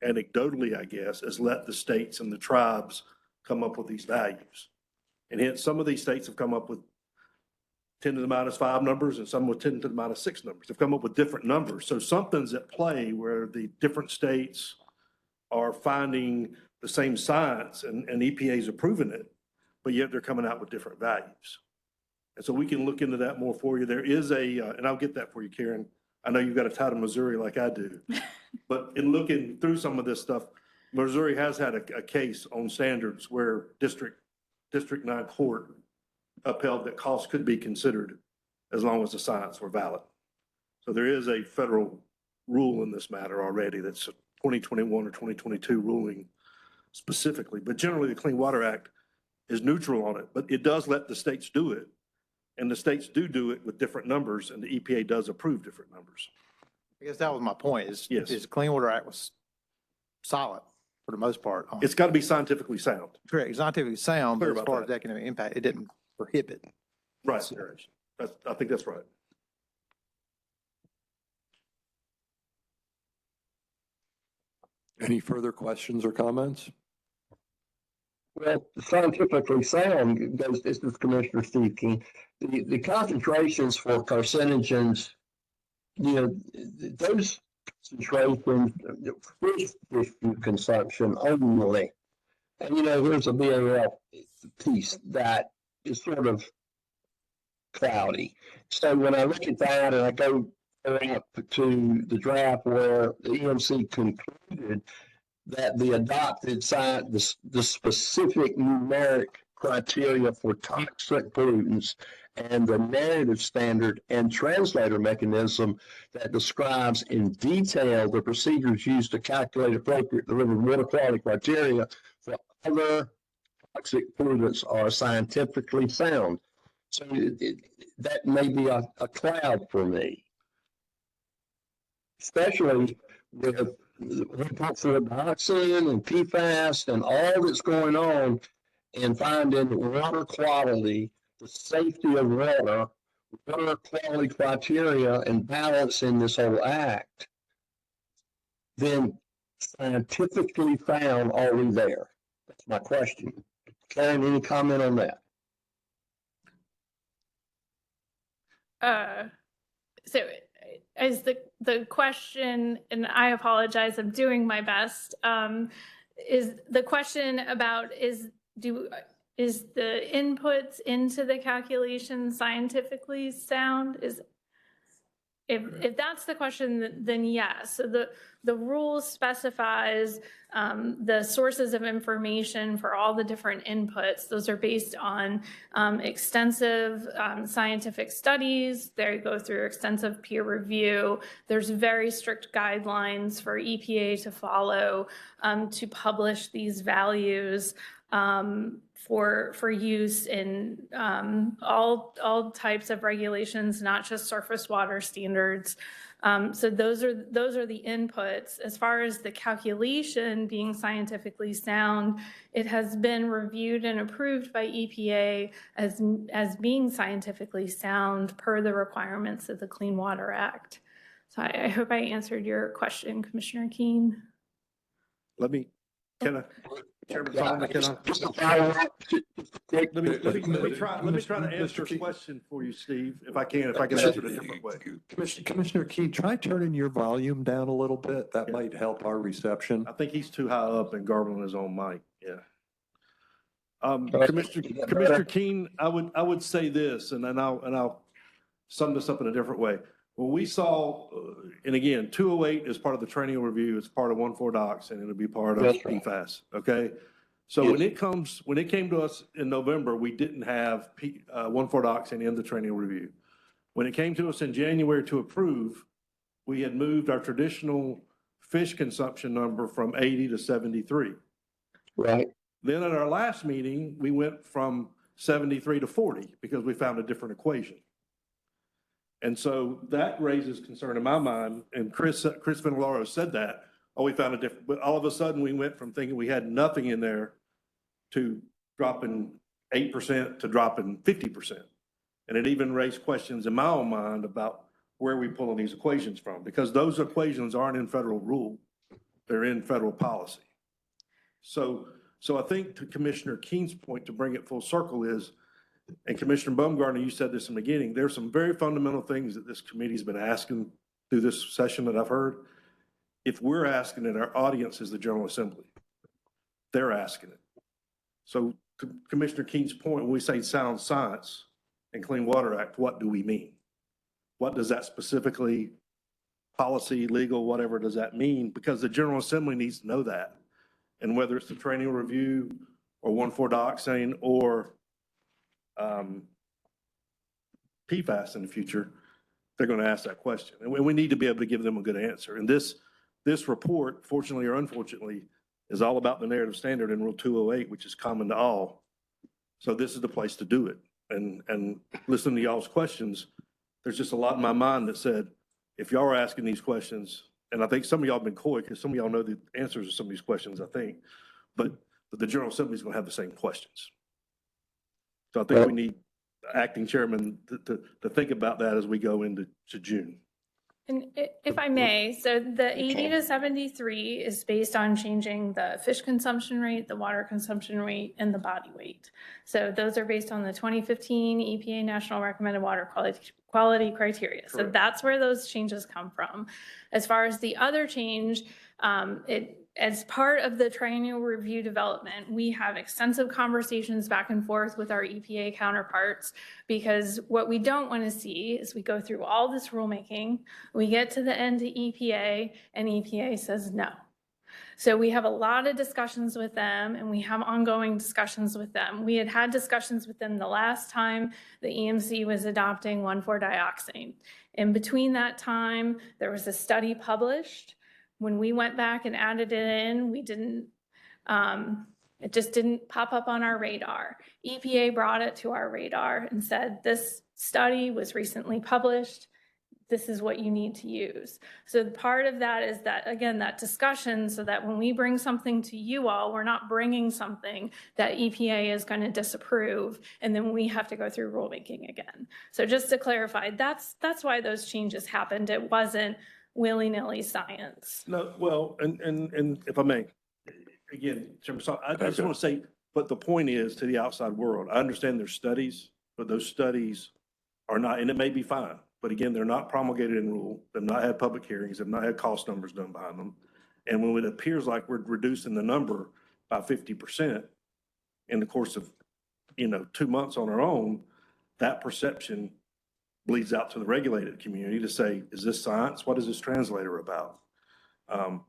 anecdotally, I guess, is let the states and the tribes come up with these values. And hence some of these states have come up with 10 to the -5 numbers and some with 10 to the -6 numbers. They've come up with different numbers. So something's at play where the different states are finding the same science and EPA is approving it, but yet they're coming out with different values. And so we can look into that more for you. There is and I'll get that for you, Karen. I know you've got a tie to Missouri like I do, but in looking through some of this stuff, Missouri has had a case on standards where District 9 court upheld that costs could be considered as long as the science were valid. So there is a federal rule in this matter already that's a 2021 or 2022 ruling specifically, but generally the Clean Water Act is neutral on it, but it does let the states do it. And the states do it with different numbers and the EPA does approve different numbers.
I guess that was my point is,
Yes.
is the Clean Water Act was solid for the most part.
It's got to be scientifically sound.
Correct, it's scientifically sound, but
Clear
as
about
far
that.
as economic impact, it didn't prohibit
Right.
consideration.
I think that's right.
Any further questions or comments?
Well, scientifically sound goes, this is Commissioner Steve King. The concentrations for carcinogens, those concentrations, fish food consumption only. And here's a BAL piece that is sort of cloudy. So when I look at that and I go up to the draft where the EMC concluded that the adopted science, the specific numeric criteria for toxic pollutants and the narrative standard and translator mechanism that describes in detail the procedures used to calculate appropriate delivered water quality criteria for other toxic pollutants are scientifically sound. So that may be a cloud for me, especially with 1.4 dioxin and PFAS and all that's going on, and finding water quality, the safety of water quality criteria and balance in this whole act, then scientifically found, are we there? That's my question. Karen, any comment on that?
So is the question, and I apologize, I'm doing my best, is the question about is the inputs into the calculation scientifically sound? If that's the question, then yes. So the rule specifies the sources of information for all the different inputs. Those are based on extensive scientific studies. They go through extensive peer review. There's very strict guidelines for EPA to follow to publish these values for use in all types of regulations, not just surface water standards. So those are the inputs. As far as the calculation being scientifically sound, it has been reviewed and approved by EPA as being scientifically sound per the requirements of the Clean Water Act. So I hope I answered your question, Commissioner Keene.
Chairman Solomon, let me try to answer a question for you, Steve, if I can answer it a different way.
Commissioner Key, try turning your volume down a little bit. That might help our reception.
I think he's too high up and garbling his own mic. Yeah. Commissioner Keene, I would say this, and I'll sum this up in a different way. When we saw, and again, 208 is part of the training review. It's part of 14 docs, and it'll be part of PFAS. Okay. So when it came to us in November, we didn't have 14 docs in the training review. When it came to us in January to approve, we had moved our traditional fish consumption number from 80 to 73.
Right.
Then at our last meeting, we went from 73 to 40 because we found a different equation. And so that raises concern in my mind, and Chris Vinalaro said that, we found a different, but all of a sudden we went from thinking we had nothing in there to dropping 8% to dropping 50%. And it even raised questions in my own mind about where we pulling these equations from, because those equations aren't in federal rule, they're in federal policy. So I think to Commissioner Keene's point, to bring it full circle is, and Commissioner Baumgartner, you said this in the beginning, there's some very fundamental things that this committee's been asking through this session that I've heard. If we're asking it, our audience is the General Assembly. They're asking it. So to Commissioner Keene's point, when we say sound science and Clean Water Act, what do we mean? What does that specifically, policy, legal, whatever does that mean? Because the General Assembly needs to know that. And whether it's the training review or 14-dioxane or PFAS in the future, they're going to ask that question. And we need to be able to give them a good answer. And this report, fortunately or unfortunately, is all about the narrative standard in Rule 208, which is common to all. So this is the place to do it. And listening to y'all's questions, there's just a lot in my mind that said, if y'all are asking these questions, and I think some of y'all have been coy because some of y'all know the answers to some of these questions, I think, but the General Assembly is going to have the same questions. So I think we need the acting chairman to think about that as we go into June.
And if I may, so the 80 to 73 is based on changing the fish consumption rate, the water consumption rate, and the body weight. So those are based on the 2015 EPA National Recommended Water Quality Criteria. So that's where those changes come from. As far as the other change, as part of the triennial review development, we have extensive conversations back and forth with our EPA counterparts, because what we don't want to see is we go through all this rulemaking, we get to the end to EPA, and EPA says no. So we have a lot of discussions with them, and we have ongoing discussions with them. We had discussions with them the last time the EMC was adopting 1,4-dioxane. In between that time, there was a study published. When we went back and added it in, we didn't, it just didn't pop up on our radar. EPA brought it to our radar and said, this study was recently published. this is what you need to use. So part of that is that, again, that discussion, so that when we bring something to you all, we're not bringing something that EPA is going to disapprove, and then we have to go through rulemaking again. So just to clarify, that's why those changes happened. It wasn't willy-nilly science.
No, well, and if I may, again, Chairman, so I just want to say, but the point is to the outside world, I understand there's studies, but those studies are not, and it may be fine, but again, they're not promulgated in rule. They've not had public hearings, they've not had cost numbers done behind them. And when it appears like we're reducing the number by 50% in the course of, 2 months on our own, that perception bleeds out to the regulated community to say, is this science? What is this translator about?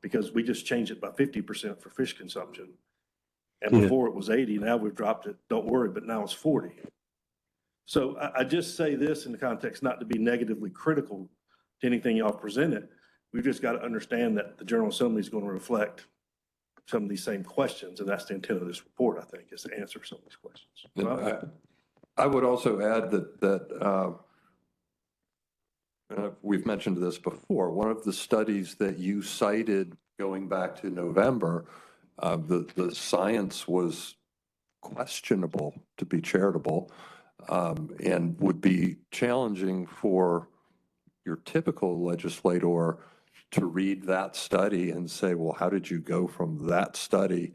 Because we just changed it by 50% for fish consumption. And before it was 80, now we've dropped it, don't worry, but now it's 40. So I just say this in the context, not to be negatively critical to anything y'all presented. We've just got to understand that the General Assembly is going to reflect some of these same questions, and that's the intent of this report, I think, is to answer some of these questions.
And I would also add that we've mentioned this before. One of the studies that you cited going back to November, the science was questionable, to be charitable, and would be challenging for your typical legislator to read that study and say, well, how did you go from that study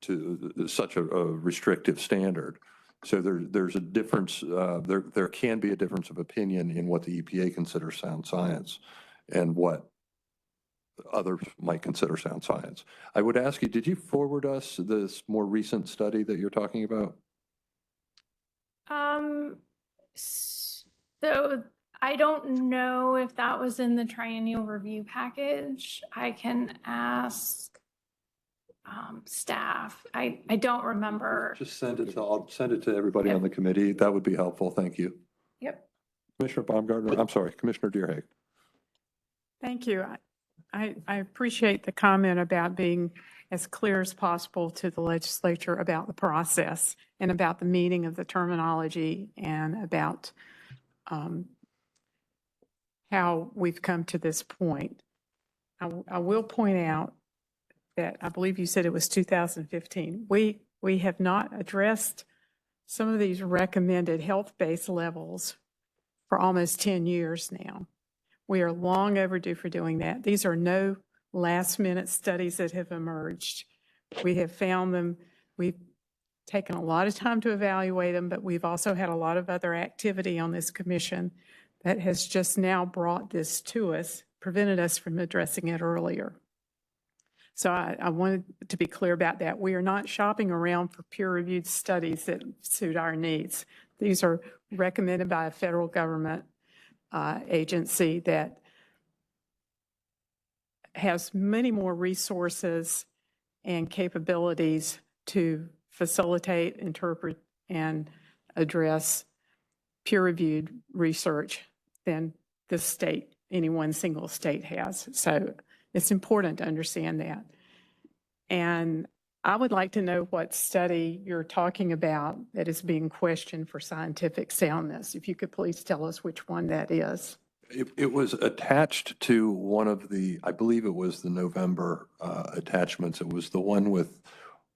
to such a restrictive standard? So there's a difference, there can be a difference of opinion in what the EPA considers sound science and what others might consider sound science. I would ask you, did you forward us this more recent study that you're talking about?
So I don't know if that was in the triennial review package. I can ask staff. I don't remember.
Just send it to, I'll send it to everybody on the committee. That would be helpful. Thank you.
Yep.
Commissioner Baumgartner, I'm sorry, Commissioner Deerhake.
Thank you. I appreciate the comment about being as clear as possible to the legislature about the process and about the meaning of the terminology and about how we've come to this point. I will point out that I believe you said it was 2015. We have not addressed some of these recommended health-based levels for almost 10 years now. We are long overdue for doing that. These are no last-minute studies that have emerged. We have found them. We've taken a lot of time to evaluate them, but we've also had a lot of other activity on this commission that has just now brought this to us, prevented us from addressing it earlier. So I wanted to be clear about that. We are not shopping around for peer-reviewed studies that suit our needs. These are recommended by a federal government agency that has many more resources and capabilities to facilitate, interpret, and address peer-reviewed research than this state, any one single state has. So it's important to understand that. And I would like to know what study you're talking about that is being questioned for scientific soundness. If you could please tell us which one that is.
It was attached to one of the, I believe it was the November attachments. It was the one with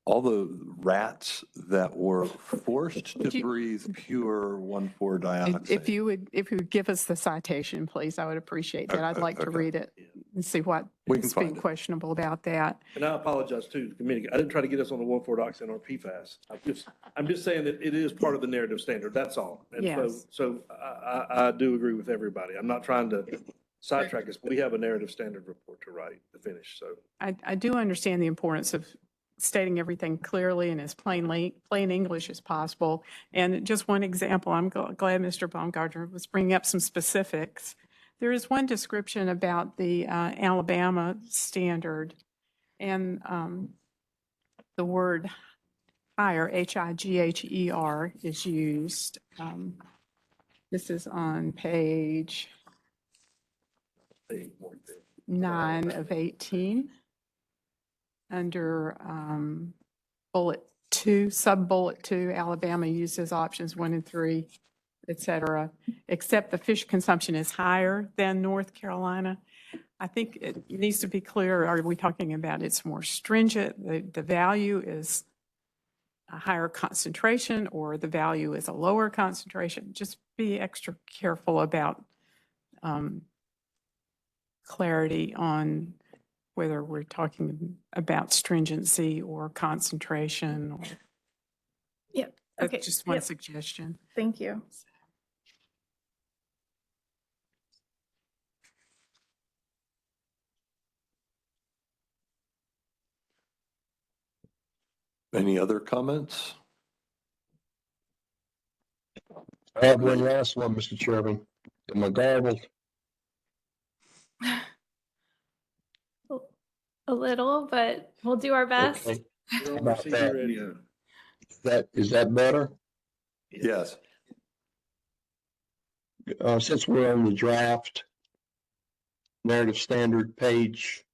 all the rats that were forced to breathe pure 1,4-dioxane.
If you would give us the citation, please, I would appreciate that. I'd like to read it and see what is being questionable about that.
And I apologize to the committee. I didn't try to get us on the 1,4-dioxane or PFAS. I'm just saying that it is part of the narrative standard. That's all. And
Yes.
so I do agree with everybody. I'm not trying to sidetrack us, but we have a narrative standard report to write, to finish. So
I do understand the importance of stating everything clearly and as plain English as possible. And just one example, I'm glad Mr. Baumgartner was bringing up some specifics. There is one description about the Alabama standard, and the word higher, H-I-G-H-E-R, is used. This is on page 9 of 18. Under bullet 2, sub-bullet 2, Alabama uses options 1 and 3. et cetera, except the fish consumption is higher than North Carolina. I think it needs to be clear, are we talking about it's more stringent, the value is a higher concentration, or the value is a lower concentration? Just be extra careful about clarity on whether we're talking about stringency or concentration. Or,
Yep. Okay.
that's just one
Yep.
suggestion.
Thank you.
Any other comments?
I have one last one, Mr. Chairman. Am I garbled?
A little, but we'll do our best.
Okay.
You're on
About
CD
that.
radio.
Is that better?
Yes.
Since we're on the draft narrative standard, page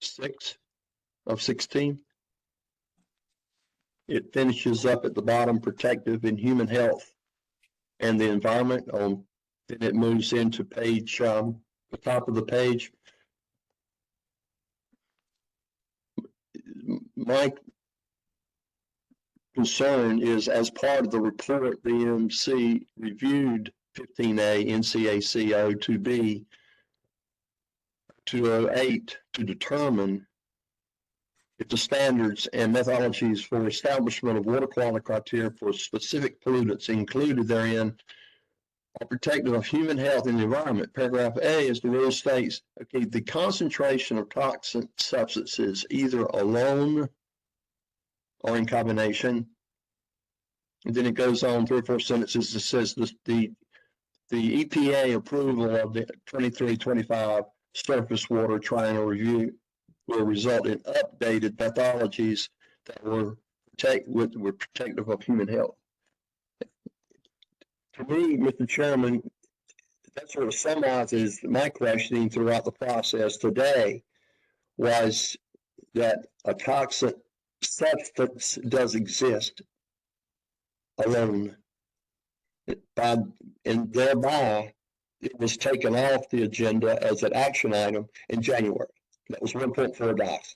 6 of 16, it finishes up at the bottom, protective in human health and the environment. Then it moves into page, the top of the page. My concern is, as part of the report, the EMC reviewed 15A NCAC 02B 208 to determine if the standards and methodologies for establishment of water quality criteria for specific pollutants included therein are protective of human health and the environment. Paragraph A, as the rule states, okay, the concentration of toxic substances, either alone or in combination. And then it goes on 3 or 4 sentences that says the EPA approval of the 23-25 surface water triennial review will result in updated pathologies that were protective of human health. To me, Mr. Chairman, that sort of summarizes my questioning throughout the process today, was that a toxic substance does exist alone, and thereby it was taken off the agenda as an action item in January. That was 1.4 DOS.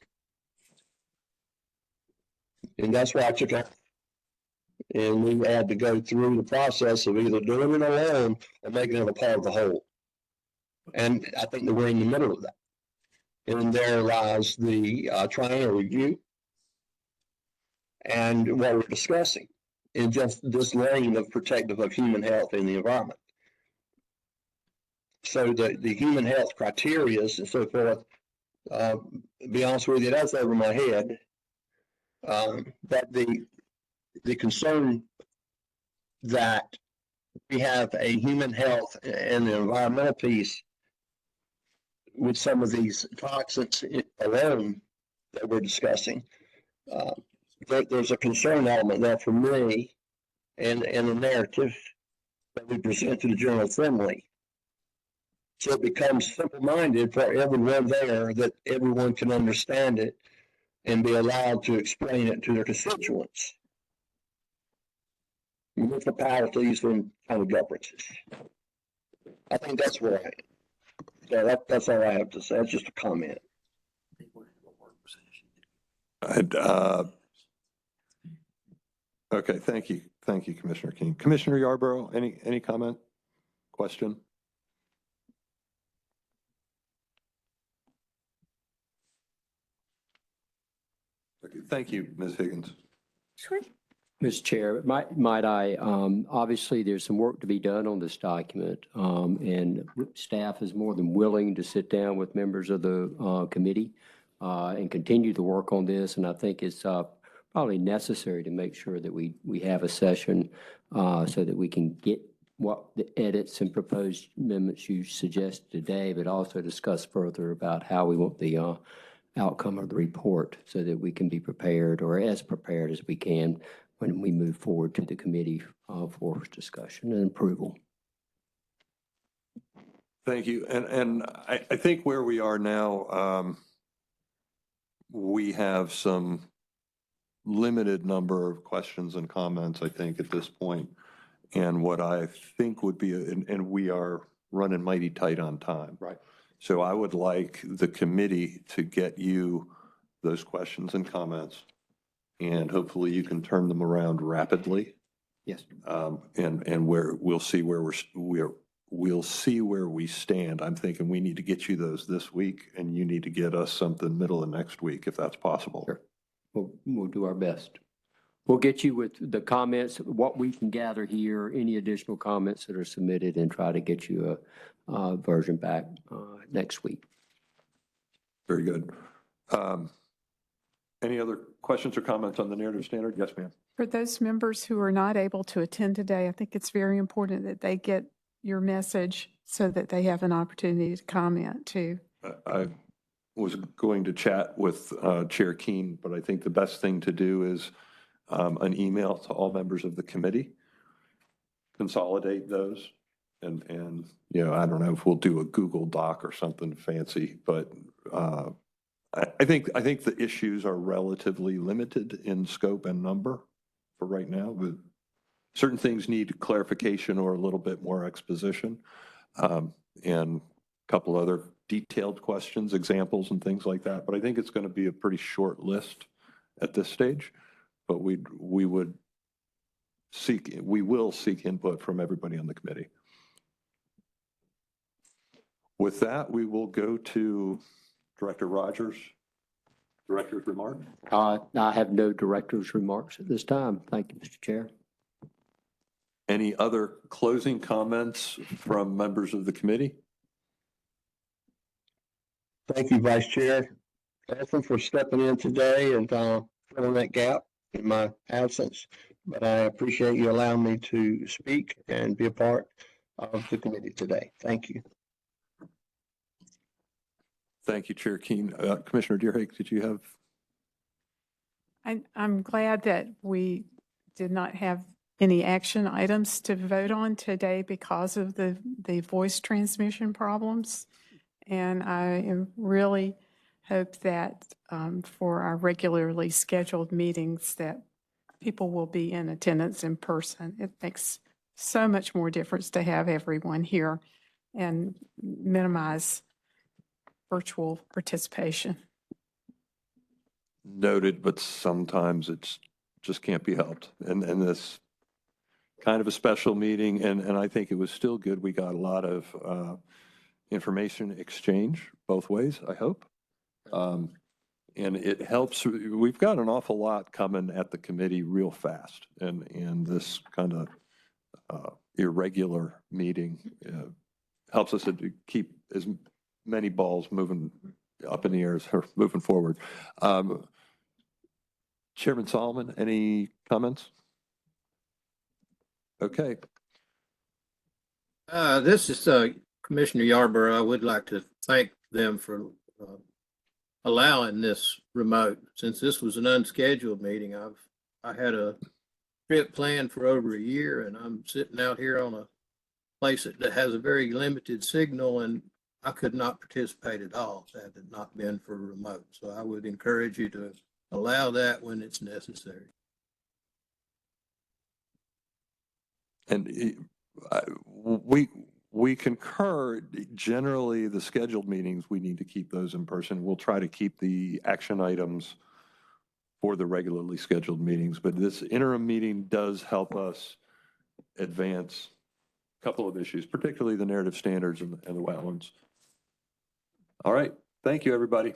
And that's why I took it. And we had to go through the process of either doing it alone or making it a part of the whole. And I think that we're in the middle of that. And there lies the triennial review and what we're discussing in just this lane of protective of human health and the environment. So the human health criteria and so forth, be honest with you, that's over my head. But the concern that we have a human health and the environmental piece with some of these toxins alone that we're discussing, there's a concern element there for me and a narrative that we present to the General Assembly. So it becomes simple-minded for everyone there, that everyone can understand it and be allowed to explain it to their constituents. Municipalities and county governments. I think that's where I am. So that's all I have to say. It's just a comment.
Okay, thank you. Thank you, Commissioner King. Commissioner Yarborough, any comment, question? Okay, thank you, Ms. Higgins.
Sure.
Mr. Chair, might I, obviously, there's some work to be done on this document, and staff is more than willing to sit down with members of the committee and continue to work on this, and I think it's probably necessary to make sure that we have a session so that we can get what the edits and proposed amendments you suggested today, but also discuss further about how we want the outcome of the report so that we can be prepared, or as prepared as we can, when we move forward to the committee for discussion and approval.
Thank you. And I think where we are now, we have some limited number of questions and comments, I think, at this point. And what I think would be, and we are running mighty tight on time.
Right.
So I would like the committee to get you those questions and comments, and hopefully you can turn them around rapidly.
Yes.
And where we'll see where we'll see where we stand. I'm thinking we need to get you those this week, and you need to get us something middle of next week, if that's possible.
Sure. We'll do our best. We'll get you with the comments, what we can gather here, any additional comments that are submitted, and try to get you a version back next week.
Very good. Any other questions or comments on the narrative standard? Yes, ma'am.
For those members who are not able to attend today, I think it's very important that they get your message so that they have an opportunity to comment too.
I was going to chat with Chair Keen, but I think the best thing to do is an email to all members of the committee, consolidate those, and I don't know if we'll do a Google Doc or something fancy, but I think the issues are relatively limited in scope and number for right now, but certain things need clarification or a little bit more exposition, and a couple other detailed questions, examples and things like that. But I think it's going to be a pretty short list at this stage, but we will seek input from everybody on the committee. With that, we will go to Director Rogers. Director's remark.
I have no director's remarks at this time. Thank you, Mr. Chair.
Any other closing comments from members of the committee?
Thank you, Vice Chair Elson, for stepping in today and filling that gap in my absence. But I appreciate you allowing me to speak and be a part of the committee today. Thank you.
Thank you, Chair Keen. Commissioner Deerhake, did you have?
I'm glad that we did not have any action items to vote on today because of the voice transmission problems. And I really hope that for our regularly scheduled meetings that people will be in attendance in person. It makes so much more difference to have everyone here and minimize virtual participation.
Noted, but sometimes it's just can't be helped. And this kind of a special meeting, and I think it was still good. We got a lot of information exchange both ways, I hope. And it helps. We've got an awful lot coming at the committee real fast, and this kind of irregular meeting helps us to keep as many balls moving up in the air as moving forward. Chairman Solomon, any comments? Okay.
This is Commissioner Yarborough. I would like to thank them for allowing this remote. Since this was an unscheduled meeting, I had a trip planned for over a year, and I'm sitting out here on a place that has a very limited signal, and I could not participate at all had it not been for remote. So I would encourage you to allow that when it's necessary.
And we concur. Generally, the scheduled meetings, we need to keep those in person. We'll try to keep the action items for the regularly scheduled meetings, but this interim meeting does help us advance a couple of issues, particularly the narrative standards and the wetlands. All right. Thank you, everybody.